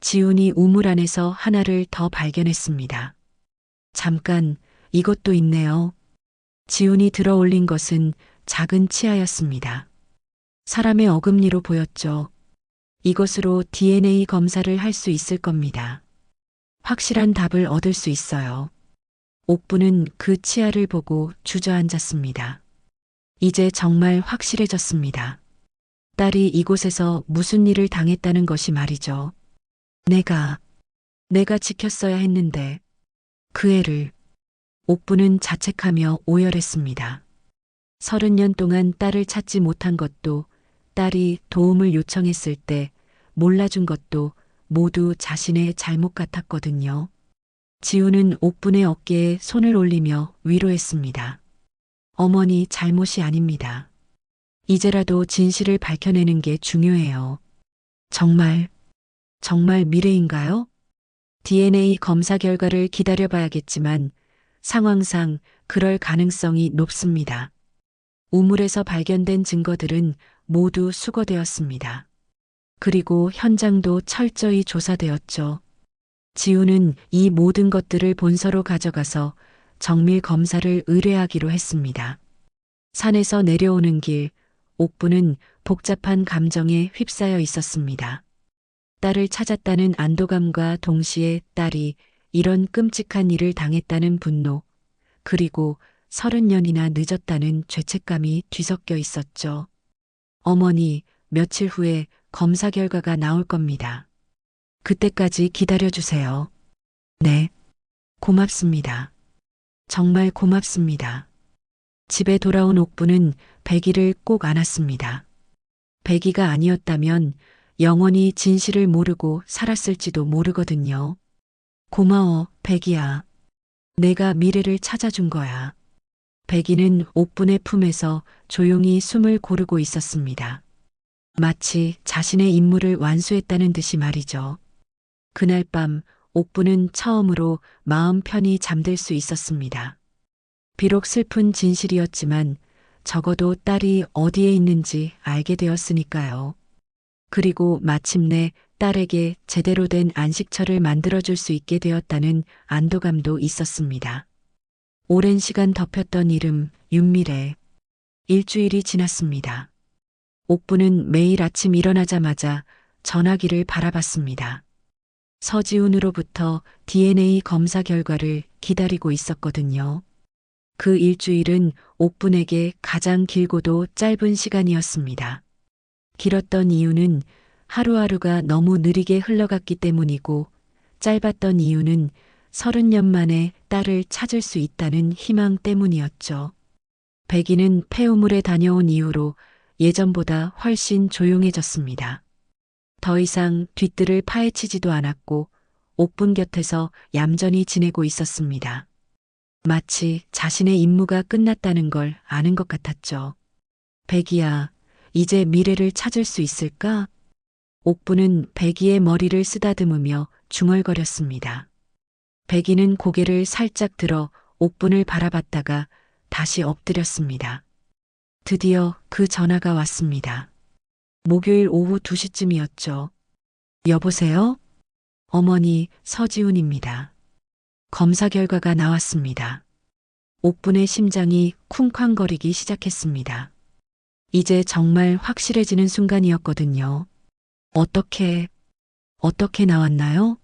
지훈이 우물 안에서 하나를 더 발견했습니다. 잠깐, 이것도 있네요. 지훈이 들어 올린 것은 작은 치아였습니다. 사람의 어금니로 보였죠. 이것으로 DNA 검사를 할 수 있을 겁니다. 확실한 답을 얻을 수 있어요. 옥부는 그 치아를 보고 주저앉았습니다. 이제 정말 확실해졌습니다. 딸이 이곳에서 무슨 일을 당했다는 것이 말이죠. 내가 지켰어야 했는데 그 애를. 옥부는 자책하며 오열했습니다. 30년 동안 딸을 찾지 못한 것도 딸이 도움을 요청했을 때 몰라준 것도 모두 자신의 잘못 같았거든요. 지우는 옥분의 어깨에 손을 올리며 위로했습니다. 어머니 잘못이 아닙니다. 이제라도 진실을 밝혀내는 게 중요해요. 정말 미래인가요? DNA 검사 결과를 기다려봐야겠지만 상황상 그럴 가능성이 높습니다. 우물에서 발견된 증거들은 모두 수거되었습니다. 그리고 현장도 철저히 조사되었죠. 지우는 이 모든 것들을 본서로 가져가서 정밀 검사를 의뢰하기로 했습니다. 산에서 내려오는 길, 옥부는 복잡한 감정에 휩싸여 있었습니다. 딸을 찾았다는 안도감과 동시에 딸이 이런 끔찍한 일을 당했다는 분노, 그리고 30년이나 늦었다는 죄책감이 뒤섞여 있었죠. 어머니, 며칠 후에 검사 결과가 나올 겁니다. 그때까지 기다려주세요. 네, 고맙습니다. 정말 고맙습니다. 집에 돌아온 옥부는 백이를 꼭 안았습니다. 백이가 아니었다면 영원히 진실을 모르고 살았을지도 모르거든요. 고마워, 백이야. 내가 미래를 찾아준 거야. 백이는 옥분의 품에서 조용히 숨을 고르고 있었습니다. 마치 자신의 임무를 완수했다는 듯이 말이죠. 그날 밤 옥분은 처음으로 마음 편히 잠들 수 있었습니다. 비록 슬픈 진실이었지만 적어도 딸이 어디에 있는지 알게 되었으니까요. 그리고 마침내 딸에게 제대로 된 안식처를 만들어줄 수 있게 되었다는 안도감도 있었습니다. 오랜 시간 덮였던 이름 윤미래. 일주일이 지났습니다. 옥부는 매일 아침 일어나자마자 전화기를 바라봤습니다. 서지훈으로부터 DNA 검사 결과를 기다리고 있었거든요. 그 일주일은 옥분에게 가장 길고도 짧은 시간이었습니다. 길었던 이유는 하루하루가 너무 느리게 흘러갔기 때문이고, 짧았던 이유는 30년 만에 딸을 찾을 수 있다는 희망 때문이었죠. 백이는 폐우물에 다녀온 이후로 예전보다 훨씬 조용해졌습니다. 더 이상 뒷뜰을 파헤치지도 않았고 옥분 곁에서 얌전히 지내고 있었습니다. 마치 자신의 임무가 끝났다는 걸 아는 것 같았죠. 백이야, 이제 미래를 찾을 수 있을까? 옥분은 백이의 머리를 쓰다듬으며 중얼거렸습니다. 백이는 고개를 살짝 들어 옥분을 바라봤다가 다시 엎드렸습니다. 드디어 그 전화가 왔습니다. 목요일 오후 2시쯤이었죠. 여보세요? 어머니, 서지훈입니다. 검사 결과가 나왔습니다. 옥분의 심장이 쿵쾅거리기 시작했습니다. 이제 정말 확실해지는 순간이었거든요. 어떻게 나왔나요?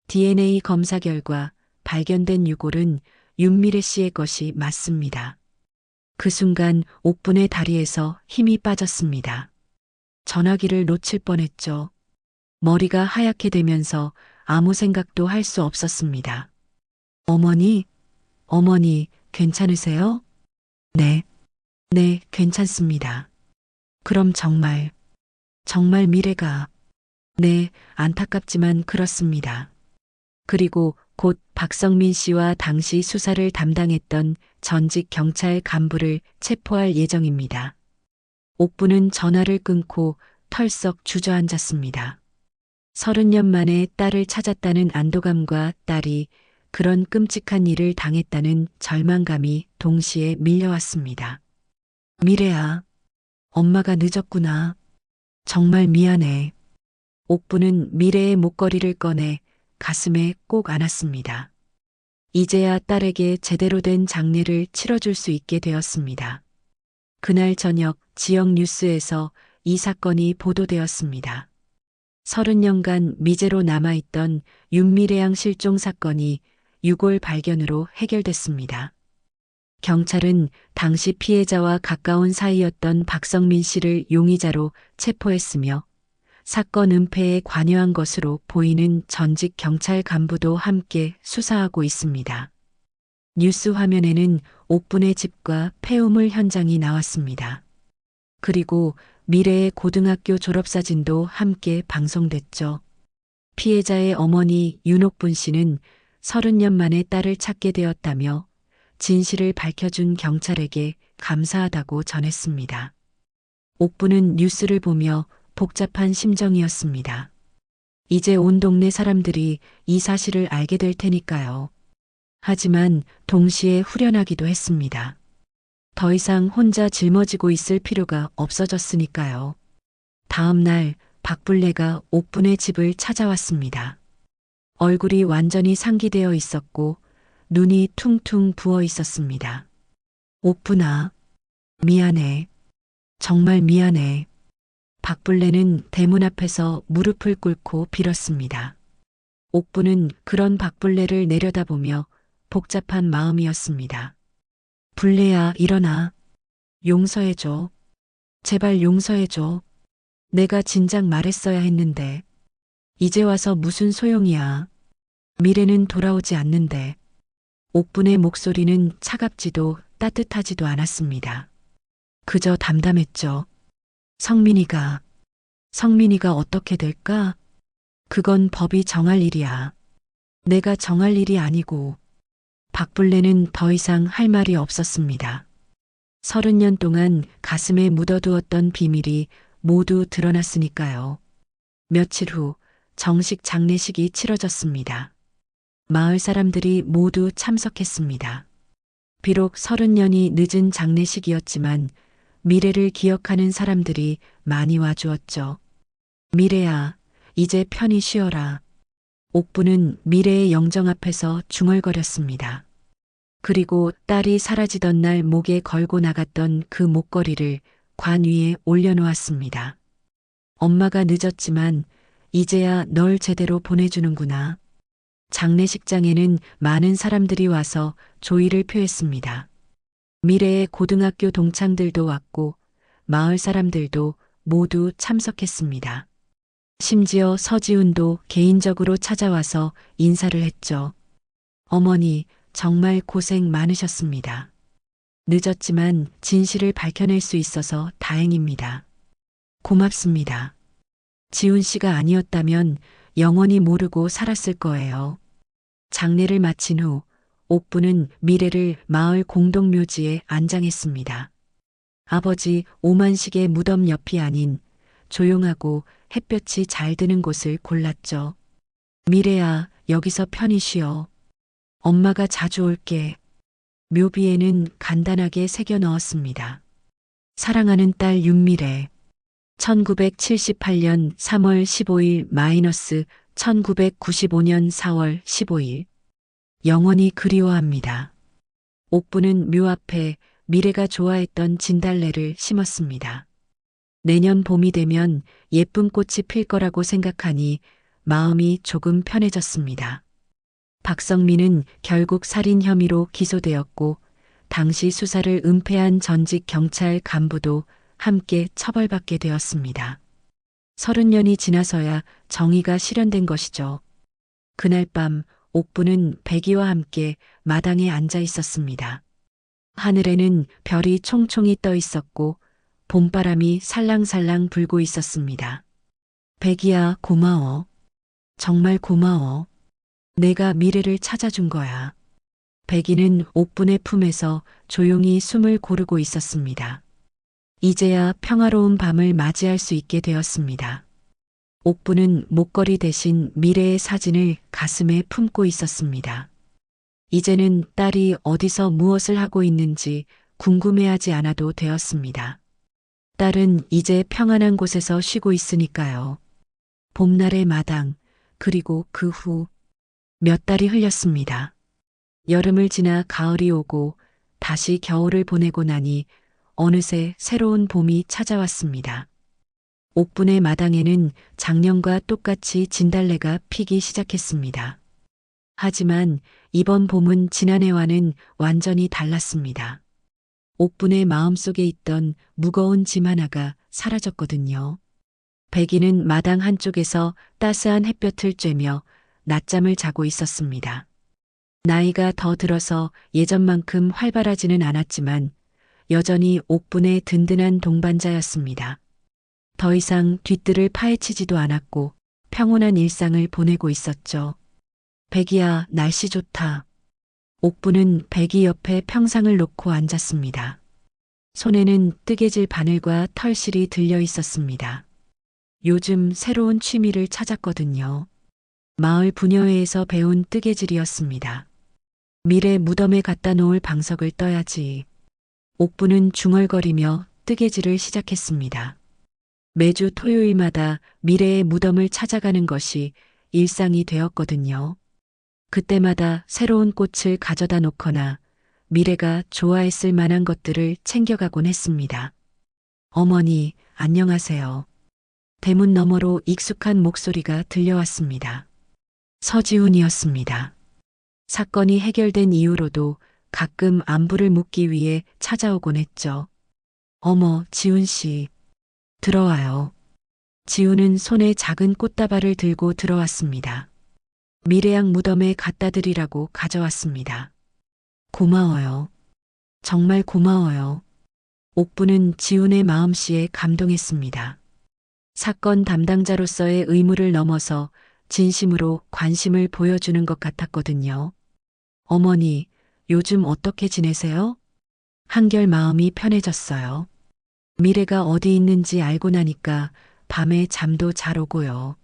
DNA 검사 결과 발견된 유골은 윤미래 씨의 것이 맞습니다. 그 순간 옥분의 다리에서 힘이 빠졌습니다. 전화기를 놓칠 뻔했죠. 머리가 하얗게 되면서 아무 생각도 할 수 없었습니다. 어머니, 괜찮으세요? 네, 괜찮습니다. 그럼 정말 미래가, 네, 안타깝지만 그렇습니다. 그리고 곧 박성민 씨와 당시 수사를 담당했던 전직 경찰 간부를 체포할 예정입니다. 옥부는 전화를 끊고 털썩 주저앉았습니다. 30년 만에 딸을 찾았다는 안도감과 딸이 그런 끔찍한 일을 당했다는 절망감이 동시에 밀려왔습니다. 미래야, 엄마가 늦었구나. 정말 미안해. 옥부는 미래의 목걸이를 꺼내 가슴에 꼭 안았습니다. 이제야 딸에게 제대로 된 장례를 치러줄 수 있게 되었습니다. 그날 저녁 지역 뉴스에서 이 사건이 보도되었습니다. 30년간 미제로 남아있던 윤미래 양 실종 사건이 유골 발견으로 해결됐습니다. 경찰은 당시 피해자와 가까운 사이였던 박성민 씨를 용의자로 체포했으며 사건 은폐에 관여한 것으로 보이는 전직 경찰 간부도 함께 수사하고 있습니다. 뉴스 화면에는 옥분의 집과 폐우물 현장이 나왔습니다. 그리고 미래의 고등학교 졸업사진도 함께 방송됐죠. 피해자의 어머니 윤옥분 씨는 30년 만에 딸을 찾게 되었다며 진실을 밝혀준 경찰에게 감사하다고 전했습니다. 옥분은 뉴스를 보며 복잡한 심정이었습니다. 이제 온 동네 사람들이 이 사실을 알게 될 테니까요. 하지만 동시에 후련하기도 했습니다. 더 이상 혼자 짊어지고 있을 필요가 없어졌으니까요. 다음 날 박불레가 옥분의 집을 찾아왔습니다. 얼굴이 완전히 상기되어 있었고 눈이 퉁퉁 부어 있었습니다. 옥분아, 미안해. 정말 미안해. 박불레는 대문 앞에서 무릎을 꿇고 빌었습니다. 옥분은 그런 박불레를 내려다보며 복잡한 마음이었습니다. 불레야, 일어나. 용서해줘. 제발 용서해줘. 내가 진작 말했어야 했는데. 이제 와서 무슨 소용이야. 미래는 돌아오지 않는데. 옥분의 목소리는 차갑지도 따뜻하지도 않았습니다. 그저 담담했죠. 성민이가 어떻게 될까? 그건 법이 정할 일이야. 내가 정할 일이 아니고. 박불레는 더 이상 할 말이 없었습니다. 30년 동안 가슴에 묻어두었던 비밀이 모두 드러났으니까요. 며칠 후 정식 장례식이 치러졌습니다. 마을 사람들이 모두 참석했습니다. 비록 30년이 늦은 장례식이었지만 미래를 기억하는 사람들이 많이 와주었죠. 미래야, 이제 편히 쉬어라. 옥부는 미래의 영정 앞에서 중얼거렸습니다. 그리고 딸이 사라지던 날 목에 걸고 나갔던 그 목걸이를 관 위에 올려놓았습니다. 엄마가 늦었지만 이제야 널 제대로 보내주는구나. 장례식장에는 많은 사람들이 와서 조의를 표했습니다. 미래의 고등학교 동창들도 왔고 마을 사람들도 모두 참석했습니다. 심지어 서지훈도 개인적으로 찾아와서 인사를 했죠. 어머니, 정말 고생 많으셨습니다. 늦었지만 진실을 밝혀낼 수 있어서 다행입니다. 고맙습니다. 지훈 씨가 아니었다면 영원히 모르고 살았을 거예요. 장례를 마친 후 옥부는 미래를 마을 공동묘지에 안장했습니다. 아버지 오만식의 무덤 옆이 아닌 조용하고 햇볕이 잘 드는 곳을 골랐죠. 미래야, 여기서 편히 쉬어. 엄마가 자주 올게. 묘비에는 간단하게 새겨 넣었습니다. 사랑하는 딸 윤미래. 1978년 3월 15일 - 1995년 4월 15일. 영원히 그리워합니다. 옥부는 묘 앞에 미래가 좋아했던 진달래를 심었습니다. 내년 봄이 되면 예쁜 꽃이 필 거라고 생각하니 마음이 조금 편해졌습니다. 박성민은 결국 살인 혐의로 기소되었고 당시 수사를 은폐한 전직 경찰 간부도 함께 처벌받게 되었습니다. 30년이 지나서야 정의가 실현된 것이죠. 그날 밤 옥부는 백이와 함께 마당에 앉아 있었습니다. 하늘에는 별이 총총히 떠 있었고 봄바람이 살랑살랑 불고 있었습니다. 백이야, 고마워. 정말 고마워. 내가 미래를 찾아준 거야. 백이는 옥분의 품에서 조용히 숨을 고르고 있었습니다. 이제야 평화로운 밤을 맞이할 수 있게 되었습니다. 옥부는 목걸이 대신 미래의 사진을 가슴에 품고 있었습니다. 이제는 딸이 어디서 무엇을 하고 있는지 궁금해하지 않아도 되었습니다. 딸은 이제 평안한 곳에서 쉬고 있으니까요. 봄날의 마당, 그리고 그 후 몇 달이 흘렸습니다. 여름을 지나 가을이 오고 다시 겨울을 보내고 나니 어느새 새로운 봄이 찾아왔습니다. 옥분의 마당에는 작년과 똑같이 진달래가 피기 시작했습니다. 하지만 이번 봄은 지난해와는 완전히 달랐습니다. 옥분의 마음속에 있던 무거운 짐 하나가 사라졌거든요. 백이는 마당 한쪽에서 따스한 햇볕을 쬐며 낮잠을 자고 있었습니다. 나이가 더 들어서 예전만큼 활발하지는 않았지만 여전히 옥분의 든든한 동반자였습니다. 더 이상 뒤뜰을 파헤치지도 않았고 평온한 일상을 보내고 있었죠. 백이야, 날씨 좋다. 옥부는 백이 옆에 평상을 놓고 앉았습니다. 손에는 뜨개질 바늘과 털실이 들려 있었습니다. 요즘 새로운 취미를 찾았거든요. 마을 부녀회에서 배운 뜨개질이었습니다. 미래 무덤에 갖다 놓을 방석을 떠야지. 옥부는 중얼거리며 뜨개질을 시작했습니다. 매주 토요일마다 미래의 무덤을 찾아가는 것이 일상이 되었거든요. 그때마다 새로운 꽃을 가져다 놓거나 미래가 좋아했을 만한 것들을 챙겨가곤 했습니다. 어머니, 안녕하세요. 대문 너머로 익숙한 목소리가 들려왔습니다. 서지훈이었습니다. 사건이 해결된 이후로도 가끔 안부를 묻기 위해 찾아오곤 했죠. 어머, 지훈 씨. 들어와요. 지훈은 손에 작은 꽃다발을 들고 들어왔습니다. 미래양 무덤에 갖다 드리라고 가져왔습니다. 고마워요. 정말 고마워요. 옥부는 지훈의 마음씨에 감동했습니다. 사건 담당자로서의 의무를 넘어서 진심으로 관심을 보여주는 것 같았거든요. 어머니, 요즘 어떻게 지내세요? 한결 마음이 편해졌어요. 미래가 어디 있는지 알고 나니까 밤에 잠도 잘 오고요.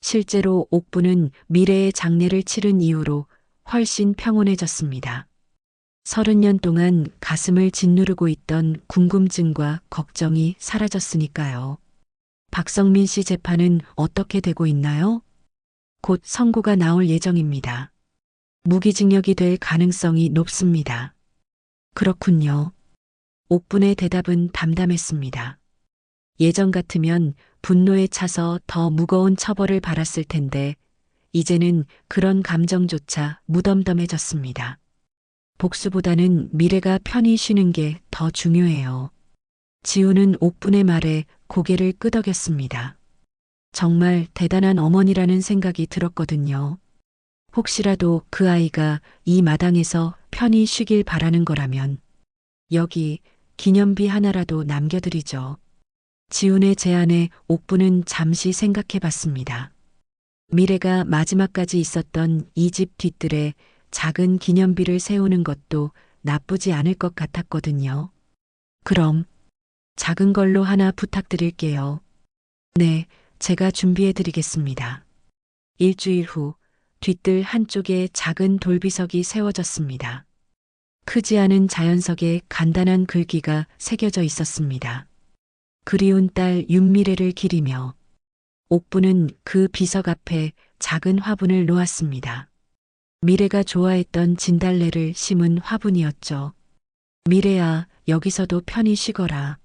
실제로 옥부는 미래의 장례를 치른 이후로 훨씬 평온해졌습니다. 30년 동안 가슴을 짓누르고 있던 궁금증과 걱정이 사라졌으니까요. 박성민 씨 재판은 어떻게 되고 있나요? 곧 선고가 나올 예정입니다. 무기징역이 될 가능성이 높습니다. 그렇군요. 옥분의 대답은 담담했습니다. 예전 같으면 분노에 차서 더 무거운 처벌을 받았을 텐데 이제는 그런 감정조차 무덤덤해졌습니다. 복수보다는 미래가 편히 쉬는 게 더 중요해요. 지우는 옥분의 말에 고개를 끄덕였습니다. 정말 대단한 어머니라는 생각이 들었거든요. 혹시라도 그 아이가 이 마당에서 편히 쉬길 바라는 거라면 여기 기념비 하나라도 남겨드리죠. 지훈의 제안에 옥부는 잠시 생각해 봤습니다. 미래가 마지막까지 있었던 이 집 뒤뜰에 작은 기념비를 세우는 것도 나쁘지 않을 것 같았거든요. 그럼 작은 걸로 하나 부탁드릴게요. 네, 제가 준비해 드리겠습니다. 일주일 후 뒤뜰 한쪽에 작은 돌비석이 세워졌습니다. 크지 않은 자연석에 간단한 글귀가 새겨져 있었습니다. 그리운 딸 윤미래를 기리며 옥부는 그 비석 앞에 작은 화분을 놓았습니다. 미래가 좋아했던 진달래를 심은 화분이었죠. 미래야, 여기서도 편히 쉬거라.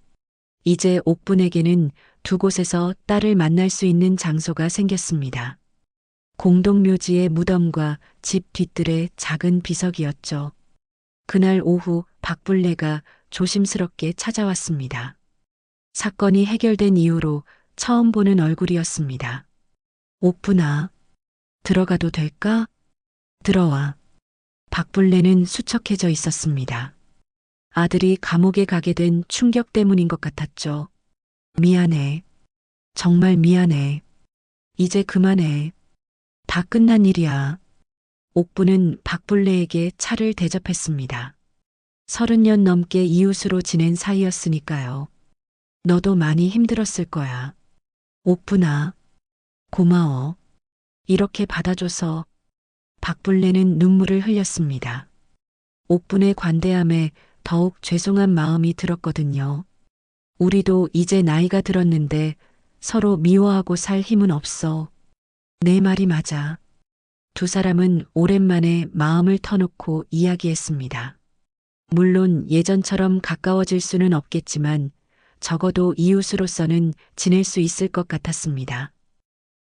이제 옥분에게는 두 곳에서 딸을 만날 수 있는 장소가 생겼습니다. 공동묘지의 무덤과 집 뒤뜰의 작은 비석이었죠. 그날 오후 박불레가 조심스럽게 찾아왔습니다. 사건이 해결된 이후로 처음 보는 얼굴이었습니다. 옥분아, 들어가도 될까? 들어와. 박불레는 수척해져 있었습니다. 아들이 감옥에 가게 된 충격 때문인 것 같았죠. 미안해. 정말 미안해. 이제 그만해. 다 끝난 일이야. 옥부는 박불레에게 차를 대접했습니다. 30년 넘게 이웃으로 지낸 사이였으니까요. 너도 많이 힘들었을 거야. 옥부나, 고마워. 이렇게 받아줘서. 박불레는 눈물을 흘렸습니다. 옥분의 관대함에 더욱 죄송한 마음이 들었거든요. 우리도 이제 나이가 들었는데 서로 미워하고 살 힘은 없어. 내 말이 맞아. 두 사람은 오랜만에 마음을 터놓고 이야기했습니다. 물론 예전처럼 가까워질 수는 없겠지만 적어도 이웃으로서는 지낼 수 있을 것 같았습니다.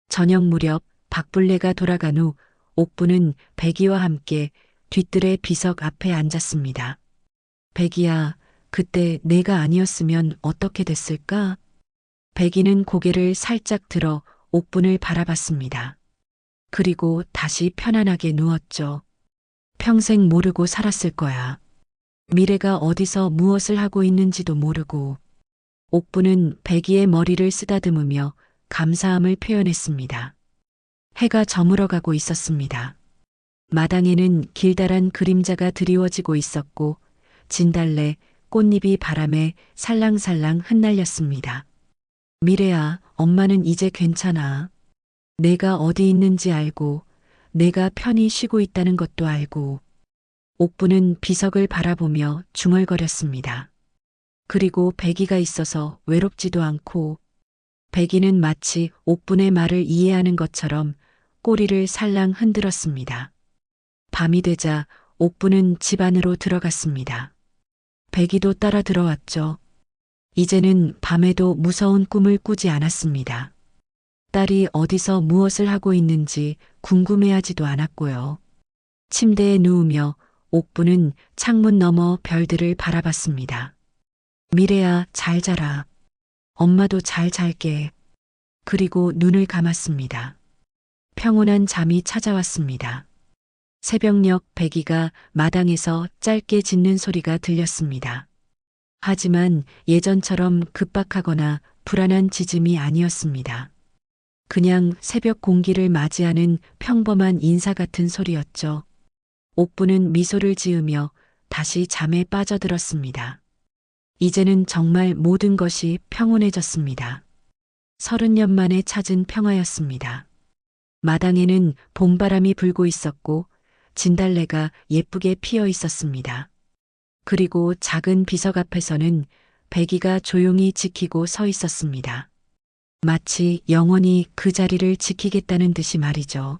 저녁 무렵 박불레가 돌아간 후 옥부는 백이와 함께 뒤뜰의 비석 앞에 앉았습니다. 백이야, 그때 내가 아니었으면 어떻게 됐을까? 백이는 고개를 살짝 들어 옥분을 바라봤습니다. 그리고 다시 편안하게 누웠죠. 평생 모르고 살았을 거야. 미래가 어디서 무엇을 하고 있는지도 모르고. 옥부는 백이의 머리를 쓰다듬으며 감사함을 표현했습니다. 해가 저물어가고 있었습니다. 마당에는 길다란 그림자가 드리워지고 있었고 진달래, 꽃잎이 바람에 살랑살랑 흩날렸습니다. 미래야, 엄마는 이제 괜찮아. 내가 어디 있는지 알고 내가 편히 쉬고 있다는 것도 알고. 옥부는 비석을 바라보며 중얼거렸습니다. 그리고 백이가 있어서 외롭지도 않고 백이는 마치 옥분의 말을 이해하는 것처럼 꼬리를 살랑 흔들었습니다. 밤이 되자 옥분은 집 안으로 들어갔습니다. 백이도 따라 들어왔죠. 이제는 밤에도 무서운 꿈을 꾸지 않았습니다. 딸이 어디서 무엇을 하고 있는지 궁금해하지도 않았고요. 침대에 누우며 옥부는 창문 너머 별들을 바라봤습니다. 미래야, 잘 자라. 엄마도 잘 잘게. 그리고 눈을 감았습니다. 평온한 잠이 찾아왔습니다. 새벽녘 백이가 마당에서 짧게 짖는 소리가 들렸습니다. 하지만 예전처럼 급박하거나 불안한 짖음이 아니었습니다. 그냥 새벽 공기를 맞이하는 평범한 인사 같은 소리였죠. 옥부는 미소를 지으며 다시 잠에 빠져들었습니다. 이제는 정말 모든 것이 평온해졌습니다. 30년 만에 찾은 평화였습니다. 마당에는 봄바람이 불고 있었고 진달래가 예쁘게 피어 있었습니다. 그리고 작은 비석 앞에서는 백이가 조용히 지키고 서 있었습니다. 마치 영원히 그 자리를 지키겠다는 듯이 말이죠.